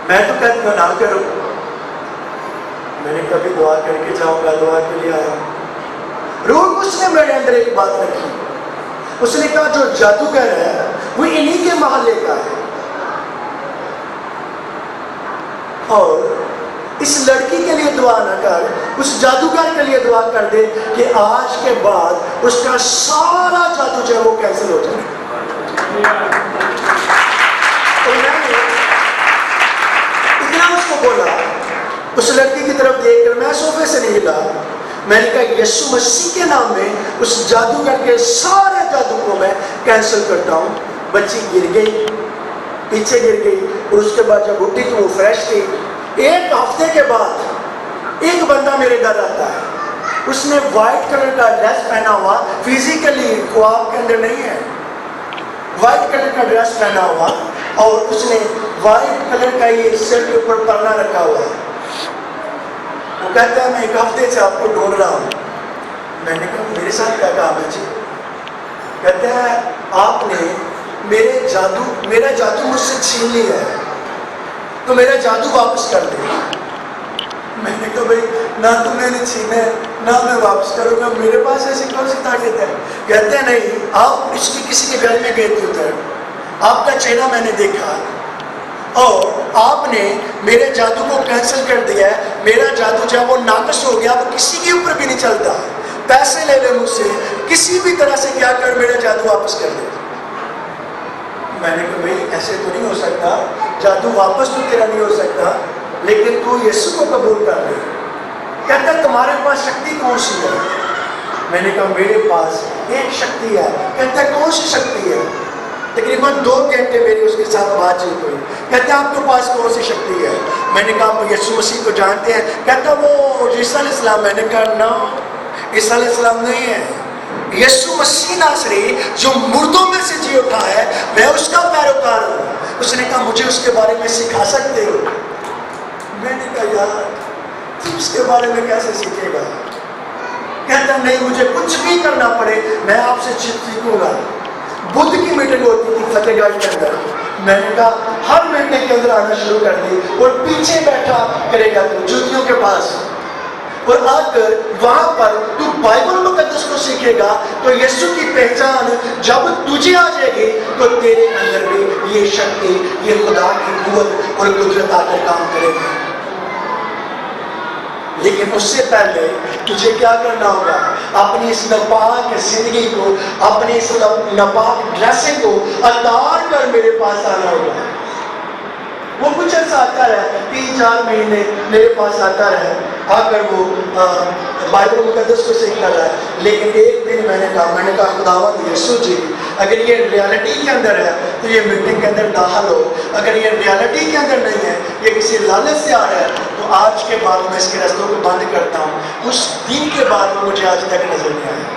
میں تو کہتی ہوں نہ کروں، میں نے کبھی دعا کر کے جاؤں گا، دعا کے لیے آیا ہوں۔ روح اس نے میرے اندر ایک بات رکھی، اس نے کہا جو جادوگر ہے وہ انہی کے محلے کا ہے، اور اس لڑکی کے لیے دعا نہ کر، اس جادوگر کے لیے دعا کر دے کہ آج کے بعد اس کا سارا جادو جو ہے وہ کینسل ہو جائے۔ تو میں نے اتنا اس کو بولا، اس لڑکی کی طرف دیکھ کر میں صوفے سے نہیں ہلا، میں نے کہا یسوع مسیح کے نام میں اس جادوگر کے سارے جادو کو میں کینسل کرتا ہوں۔ بچی گر گئی، پیچھے گر گئی، اور اس کے بعد جب اٹھی تو وہ فریش تھی۔ ایک ہفتے کے بعد ایک بندہ میرے گھر آتا ہے، اس نے وائٹ کلر کا ڈریس پہنا ہوا، فزیکلی خواب کے اندر نہیں ہے، وائٹ کلر کا ڈریس پہنا ہوا، اور اس نے وائٹ کلر کا یہ سر کے اوپر پرنا رکھا ہوا ہے۔ وہ کہتا ہے میں ایک ہفتے سے آپ کو ڈھونڈ رہا ہوں۔ میں نے کہا میرے ساتھ کیا کام ہے جی؟ کہتا ہے آپ نے میرا جادو مجھ سے چھین لیا ہے، تو میرا جادو واپس کر دے۔ میں نے کہا بھائی نہ تو میں نے چھینا ہے نہ میں واپس کروں گا، میرے پاس ایسی کون سی طاقت ہے؟ کہتے ہیں نہیں، آپ اس کی کسی کے گھر میں گئے تھے ادھر، آپ کا چہرہ میں نے دیکھا اور آپ نے میرے جادو کو کینسل کر دیا ہے. میرا جادو جب وہ ناقص ہو گیا وہ کسی کے اوپر بھی نہیں چلتا. پیسے لے لے مجھ سے, کسی بھی طرح سے کیا کر میرا جادو واپس کر دے. میں نے کہا بھائی ایسے تو نہیں ہو سکتا, جادو واپس تو تیرا نہیں ہو سکتا, لیکن تو یسوع کو قبول کر لے. کہتا ہے تمہارے پاس شکتی کون سی ہے؟ میں نے کہا میرے پاس ایک شکتی ہے. کہتا ہے کون سی شکتی ہے؟ تقریباً 2 گھنٹے میری اس کے ساتھ بات چیت ہوئی. کہتا ہے آپ کے پاس کون سی شکتی ہے؟ میں نے کہا آپ یسوع مسیح کو جانتے ہیں؟ کہتا وہ عیسیٰ علیہ السلام. میں نے کہا نا, عیسیٰ علیہ السلام نہیں ہے, یسوع مسیح ناصری جو مردوں میں سے جی اٹھا ہے, میں اس کا پیروکار ہوں. اس نے کہا مجھے اس کے بارے میں سکھا سکتے ہو؟ میں نے کہا یار تم اس کے بارے میں کیسے سیکھے گا؟ کہتا نہیں, مجھے کچھ بھی کرنا پڑے میں آپ سے سیکھوں گا. بدھ کی میٹنگ ہوتی تھی فتح گڑھ کے اندر. میں نے کہا ہر میٹنگ کے اندر آنا شروع کر دی اور پیچھے بیٹھا کرے گا تو جوتیوں کے پاس, اور آ کر وہاں پر تو بائبل مقدس کو سیکھے گا تو یسوع کی پہچان جب تجھے آ جائے گی تو تیرے اندر بھی یہ شکتی, یہ خدا کی قوت اور قدرت آ کر کام کرے گی. لیکن اس سے پہلے تجھے کیا کرنا ہوگا؟ اپنی اس ناپاک زندگی کو, اپنی اس ناپاک ڈریسنگ کو اتار کر میرے پاس آنا ہوگا. وہ کچھ عرصہ آتا رہا, 3-4 مہینے میرے پاس آتا رہا, آ کر وہ بائبل مقدس کو سیکھتا رہا. لیکن ایک دن میں نے کہا خداوند یسوع جی, اگر یہ ریالٹی کے اندر ہے تو یہ میٹنگ کے اندر داخل ہو. اگر یہ ریالٹی کے اندر نہیں ہے, یہ کسی لالچ سے آ رہا ہے, تو آج کے بعد میں اس کے رستوں کو بند کرتا ہوں. اس دن کے بعد وہ مجھے آج تک نظر نہیں آیا.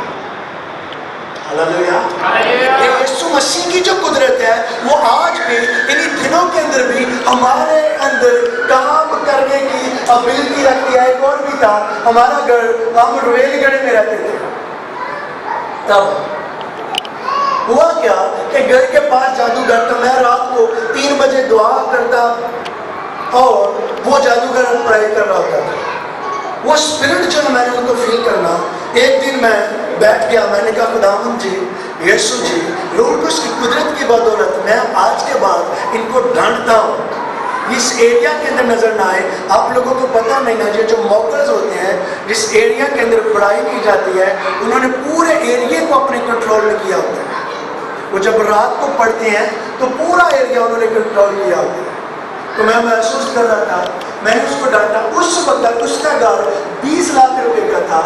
ہاللیلویہ. یسوع مسیح کی جو قدرت ہے وہ آج بھی انہی دنوں کے اندر بھی ہمارے اندر کام کرنے کی ابیلٹی رکھتی ہے. ایک اور بھی تھا, ہمارا گھر, ہم ریل گڑھ میں رہتے تھے. تب ہوا کیا کہ گھر کے پاس جادوگر تھا. میں رات کو 3 بجے دعا کرتا اور وہ جادوگر پڑھائی کر رہا ہوتا تھا. وہ اسپرٹ جو میں نے ان کو فیل کرنا. ایک دن میں بیٹھ گیا, میں نے کہا خداوند جی, یسوع جی, روح القدس کی قدرت کی بدولت میں آج کے بعد ان کو ڈانٹتا ہوں, اس ایریا کے اندر نظر نہ آئے. آپ لوگوں کو پتہ نہیں نا, یہ جو موکلز ہوتے ہیں جس ایریا کے اندر پڑھائی کی جاتی ہے, انہوں نے پورے ایریا کو اپنے کنٹرول میں کیا ہوتا ہے. وہ جب رات کو پڑھتے ہیں تو پورا ایریا انہوں نے کنٹرول کیا ہوتا ہے. تو میں محسوس کر رہا تھا, میں نے اس کو ڈانٹا. اس وقت اس کا گھر 20 لاکھ روپے کا تھا,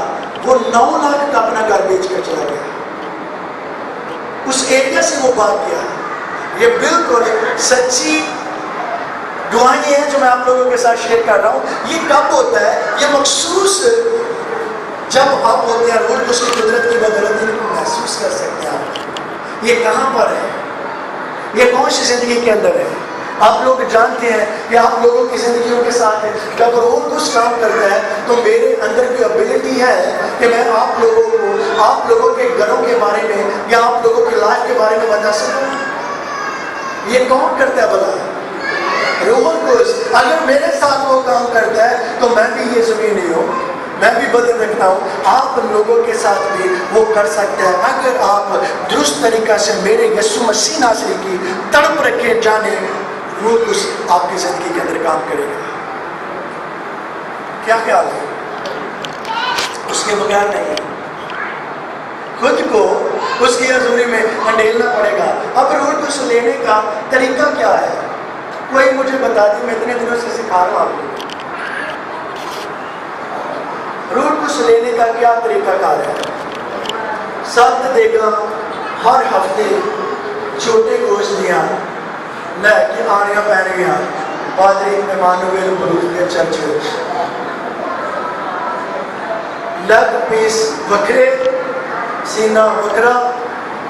وہ 9 لاکھ کا اپنا گھر بیچ کر چلا گیا. اس ایریا سے وہ بات کیا. یہ بالکل سچی گواہی ہے جو میں آپ لوگوں کے ساتھ شیئر کر رہا ہوں. یہ کب ہوتا ہے؟ یہ مخصوص جب آپ ہوتے ہیں, روح القدس کی قدرت کی بدولت ان کو محسوس کر سکتے ہیں. آپ یہ کہاں پر ہے؟ یہ کون سی زندگی کے اندر ہے؟ آپ لوگ جانتے ہیں کہ آپ لوگوں کی زندگیوں کے ساتھ ہے. جب روح القدس کام کرتا ہے تو میرے اندر بھی ابیلٹی ہے کہ میں آپ لوگوں کو, آپ لوگوں کے گھروں کے بارے میں یا آپ لوگوں کی لائف کے بارے میں بتا سکوں. یہ کون کرتا ہے بلا؟ روح القدس. اگر میرے ساتھ وہ کام کرتا ہے تو میں بھی یہ زمین نہیں ہوں, میں بھی بدل رکھتا ہوں. آپ لوگوں کے ساتھ بھی وہ کر سکتا ہے اگر آپ درست طریقہ سے میرے یسوع مسیح ناصری کی تڑپ رکھے جانے. روح القدس آپ کی زندگی کے اندر کام کرے گا. کیا خیال ہے؟ اس کے بغیر نہیں. خود کو اس کی حضوری میں انڈیلنا پڑے گا. اب روح القدس لینے کا طریقہ کیا ہے؟ کوئی مجھے بتا دی, میں اتنے دنوں سے سکھا رہا ہوں. روح القدس لینے کا کیا طریقہ کار ہے؟ 7 دیگاں ہر ہفتے چھوٹے گوشت دیا لے کے آنیاں پہن گیا پادری ایمانویل بلوچ چرچ وچ. لگ پیس وکھرے, سینہ وکھرا,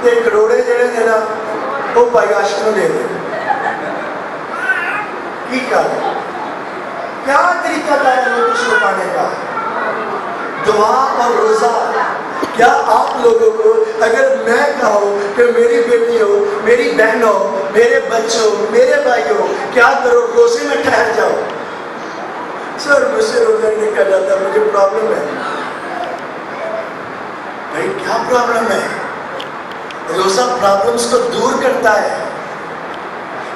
تے کروڑے جڑے نے نا وہ بھائی عاشق نوں دے دے. کی کیا طریقہ کا ہے روح القدس کو پانے کا؟ دعا اور روزہ. کیا آپ لوگوں کو اگر میں کہوں کہ میری بیٹی ہو, میری بہن ہو, میرے بچوں, میرے بھائی ہو, کیا کرو روزے میں ٹھہر جاؤ؟ سر مجھ سے روزہ نہیں نکل جاتا, مجھے پرابلم ہے. بھائی کیا پرابلم ہے؟ روزہ پرابلمس کو دور کرتا ہے.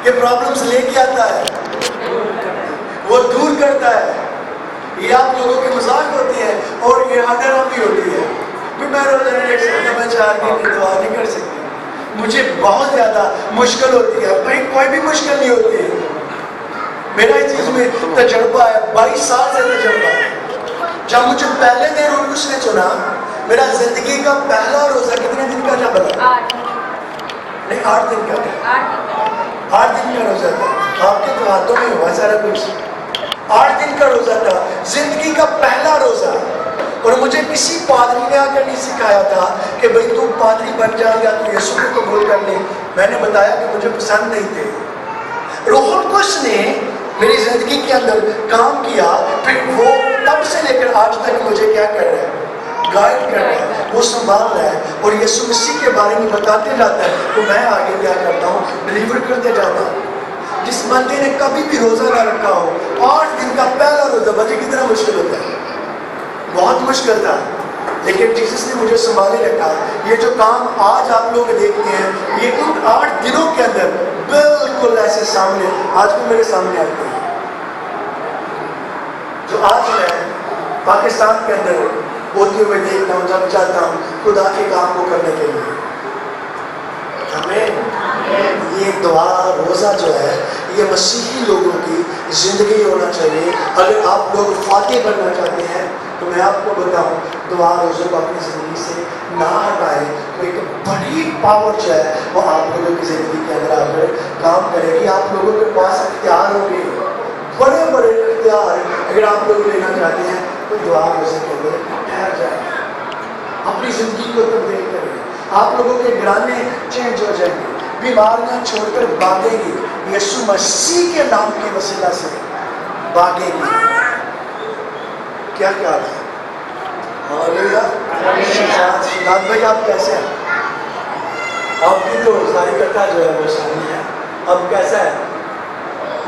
کہ پرابلمز لے کے آتا ہے، وہ دور کرتا ہے. یہ آپ لوگوں کی مذاق ہوتی ہے اور یہ آڈر بھی ہوتی ہے کہ میں روزہ نہیں رکھ سکتا، میں 4 دن کی دعا نہیں کر سکتی. مجھے بہت زیادہ مشکل ہوتی ہے. بھائی کوئی بھی مشکل نہیں ہوتی. میرا اس چیز میں تجربہ ہے، 22 سال سے تجربہ ہے. جب مجھے پہلے دن اس نے چنا، میرا زندگی کا پہلا روزہ کتنے دن کا تھا بتا؟ نہیں 8 دن کا تھا. 8 دن کا روزہ تھا. آپ کے تو ہاتھوں میں ہوا سارا کچھ. 8 دن کا روزہ تھا، زندگی کا پہلا روزہ. اور مجھے کسی پادری نے آ کر نہیں سکھایا تھا کہ بھئی تو پادری بن جا یا تو یسوع کو قبول کر لے. میں نے بتایا کہ مجھے پسند نہیں تھے. روح القدس نے میری زندگی کے اندر کام کیا، پھر وہ تب سے لے کر آج تک مجھے کیا کر رہا ہے؟ گائیڈ کر رہا ہے، وہ سنبھال رہا ہے اور یسوع مسیح کے بارے میں بتاتے جاتا ہے. تو میں آگے کیا کرتا ہوں؟ ڈلیور کرتے جاتا ہوں. جس بندے نے کبھی بھی روزہ نہ رکھا ہو، 8 دن کا پہلا روزہ، بچے کتنا مشکل ہوتا ہے؟ بہت مشکل تھا. لیکن جیسس نے مجھے سنبھالے رکھا. یہ جو کام آج آپ لوگ دیکھتے ہیں، یہ ان 8 دنوں کے اندر بالکل ایسے سامنے آج بھی میرے سامنے آتے ہیں. جو آج میں پاکستان کے اندر ہوتے ہوئے دیکھتا ہوں، جب چاہتا ہوں خدا کے کام کو کرنے کے لیے. ہمیں یہ دعا روزہ جو ہے یہ مسیحی لوگوں کی زندگی ہونا چاہیے. اگر آپ لوگ فاتح بننا چاہتے ہیں تو میں آپ کو بتاؤں دعا روزوں کو اپنی زندگی سے نہ ہٹائیں. تو ایک بڑی پاور جو ہے وہ آپ لوگوں کی زندگی کے اندر آ کر کام کرے گی. آپ لوگوں کے پاس اختیار ہوں گے، بڑے بڑے اختیار. اگر آپ لوگ لینا چاہتے ہیں تو دعا روزے کے اندر ٹھہر جائیں، اپنی زندگی کو تبدیل کریں. آپ لوگوں کے گھرانے چینج ہو جائیں گے، بیماریاں چھوڑ کر بھاگیں گی. یسوع مسیح کے نام کے وسیلہ سے بھاگیں گی. کیا خیال ہے؟ ہاللیلویہ. شہزاد بھائی آپ کیسے ہیں؟ آپ کی تو ظاہر کرتا جو ہے وہ سامنے ہے. اب کیسا ہے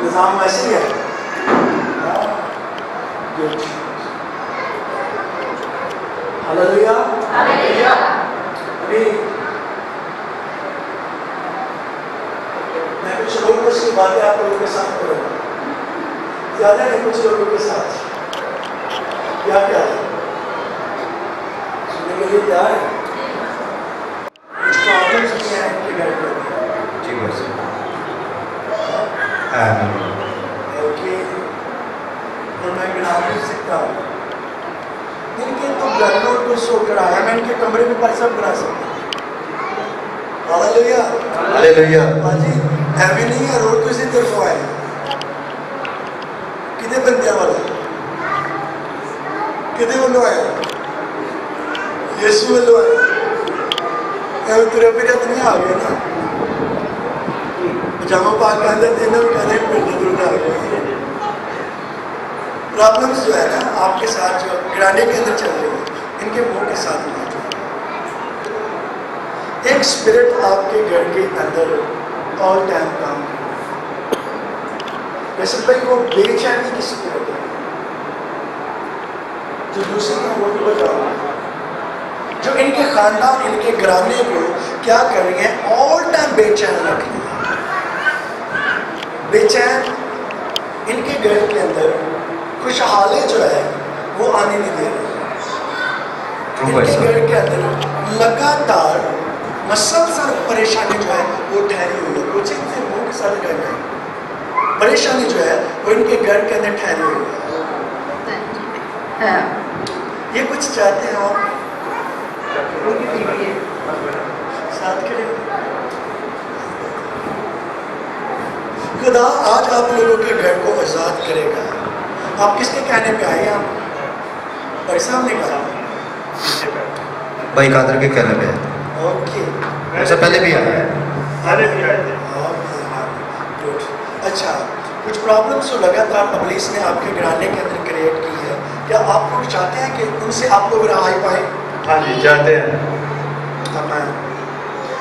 نظام؟ ایسے ہی ہے. ہاللیلویہ. ابھی میں کچھ لوگوں کی باتیں آپ لوگوں کے ساتھ کروں گا، زیادہ نہیں کچھ لوگوں کے ساتھ. کیا کیا ہے سننے کے لیے تیار ہے؟ کچھ پرابلمس بھی ہیں ان کے گھر پر. جی بس اوکے. اور میں گنا بھی سکتا ہوں. ان کے تو گھروں کو سو کر آیا، میں ان کے کمرے میں پرسب کرا سکتا ہوں. ہاللیلویہ. ہاللیلویہ. ہاں جی. ایوی نہیں ہے روڈ کسی طرف آئے کتنے بندیاں والا کتنے بندوں آئے یسوع والوں آئے. تیرے پہ نہیں آ گیا نا پجامہ پاک کے اندر دینا بھی کہنے پھرنے دور آ گیا. پرابلمس جو ہے نا آپ کے ساتھ جو گرانے کے اندر چل رہی ہے، ان کے منہ کے ساتھ نہیں. ایک اسپرٹ آپ کے گھر کے اندر آل ٹائم کام کرتا ہے. ویسے بھائی وہ بے چینی کی اسپرٹ ہے جو دوسری کا وہ بھی بتاؤ، جو ان کے خاندان ان کے گھرانے کو کیا کر رہی ہیں؟ آل ٹائم بے چین رکھ رہی ہیں. بے چین ان کے گھر کے اندر خوشحالی جو ہے وہ آنے نہیں دے رہی. ان کے گھر کے اندر لگاتار مسلسل پریشانی جو ہے وہ ٹھہری ہوئی ہے. کچھ ان سے منہ کے ساتھ رہ گئے، پریشانی جو ہے وہ ان کے گھر کے اندر ٹھہری ہوئی ہے. یہ کچھ چاہتے ہیں آپ ساتھ کریں. خدا آج آپ لوگوں کے گھر کو آزاد کرے گا. آپ کس کے کہنے پہ آئے؟ آپ بھائی صاحب نے کہا بھائی قادر کے کہنے پہ. اوکے. اس سے پہلے بھی آیا ہے. اچھا. کچھ پرابلمس جو لگاتار ابلیس نے آپ کے گھرانے کے اندر کریٹ کی ہے، کیا آپ لوگ چاہتے ہیں کہ ان سے آپ لوگ رہائی پائیں؟ ہاں جی چاہتے ہیں.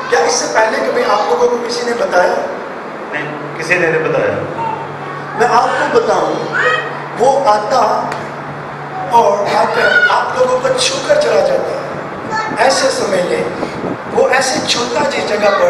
کیا اس سے پہلے کبھی آپ لوگوں کو کسی نے بتایا؟ نہیں کسی نے نہیں بتایا. میں آپ کو بتاؤں، وہ آتا اور آ کر آپ لوگوں کو چھو کر چلا جاتا. ایسے سمجھ لیں وہ ایسے چھوٹا جس جگہ پر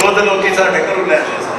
ਖੁਦ ਲੋਕੀ ਸਾਡੇ ਘਰੋਂ ਲੈਂਦੇ ਸਨ।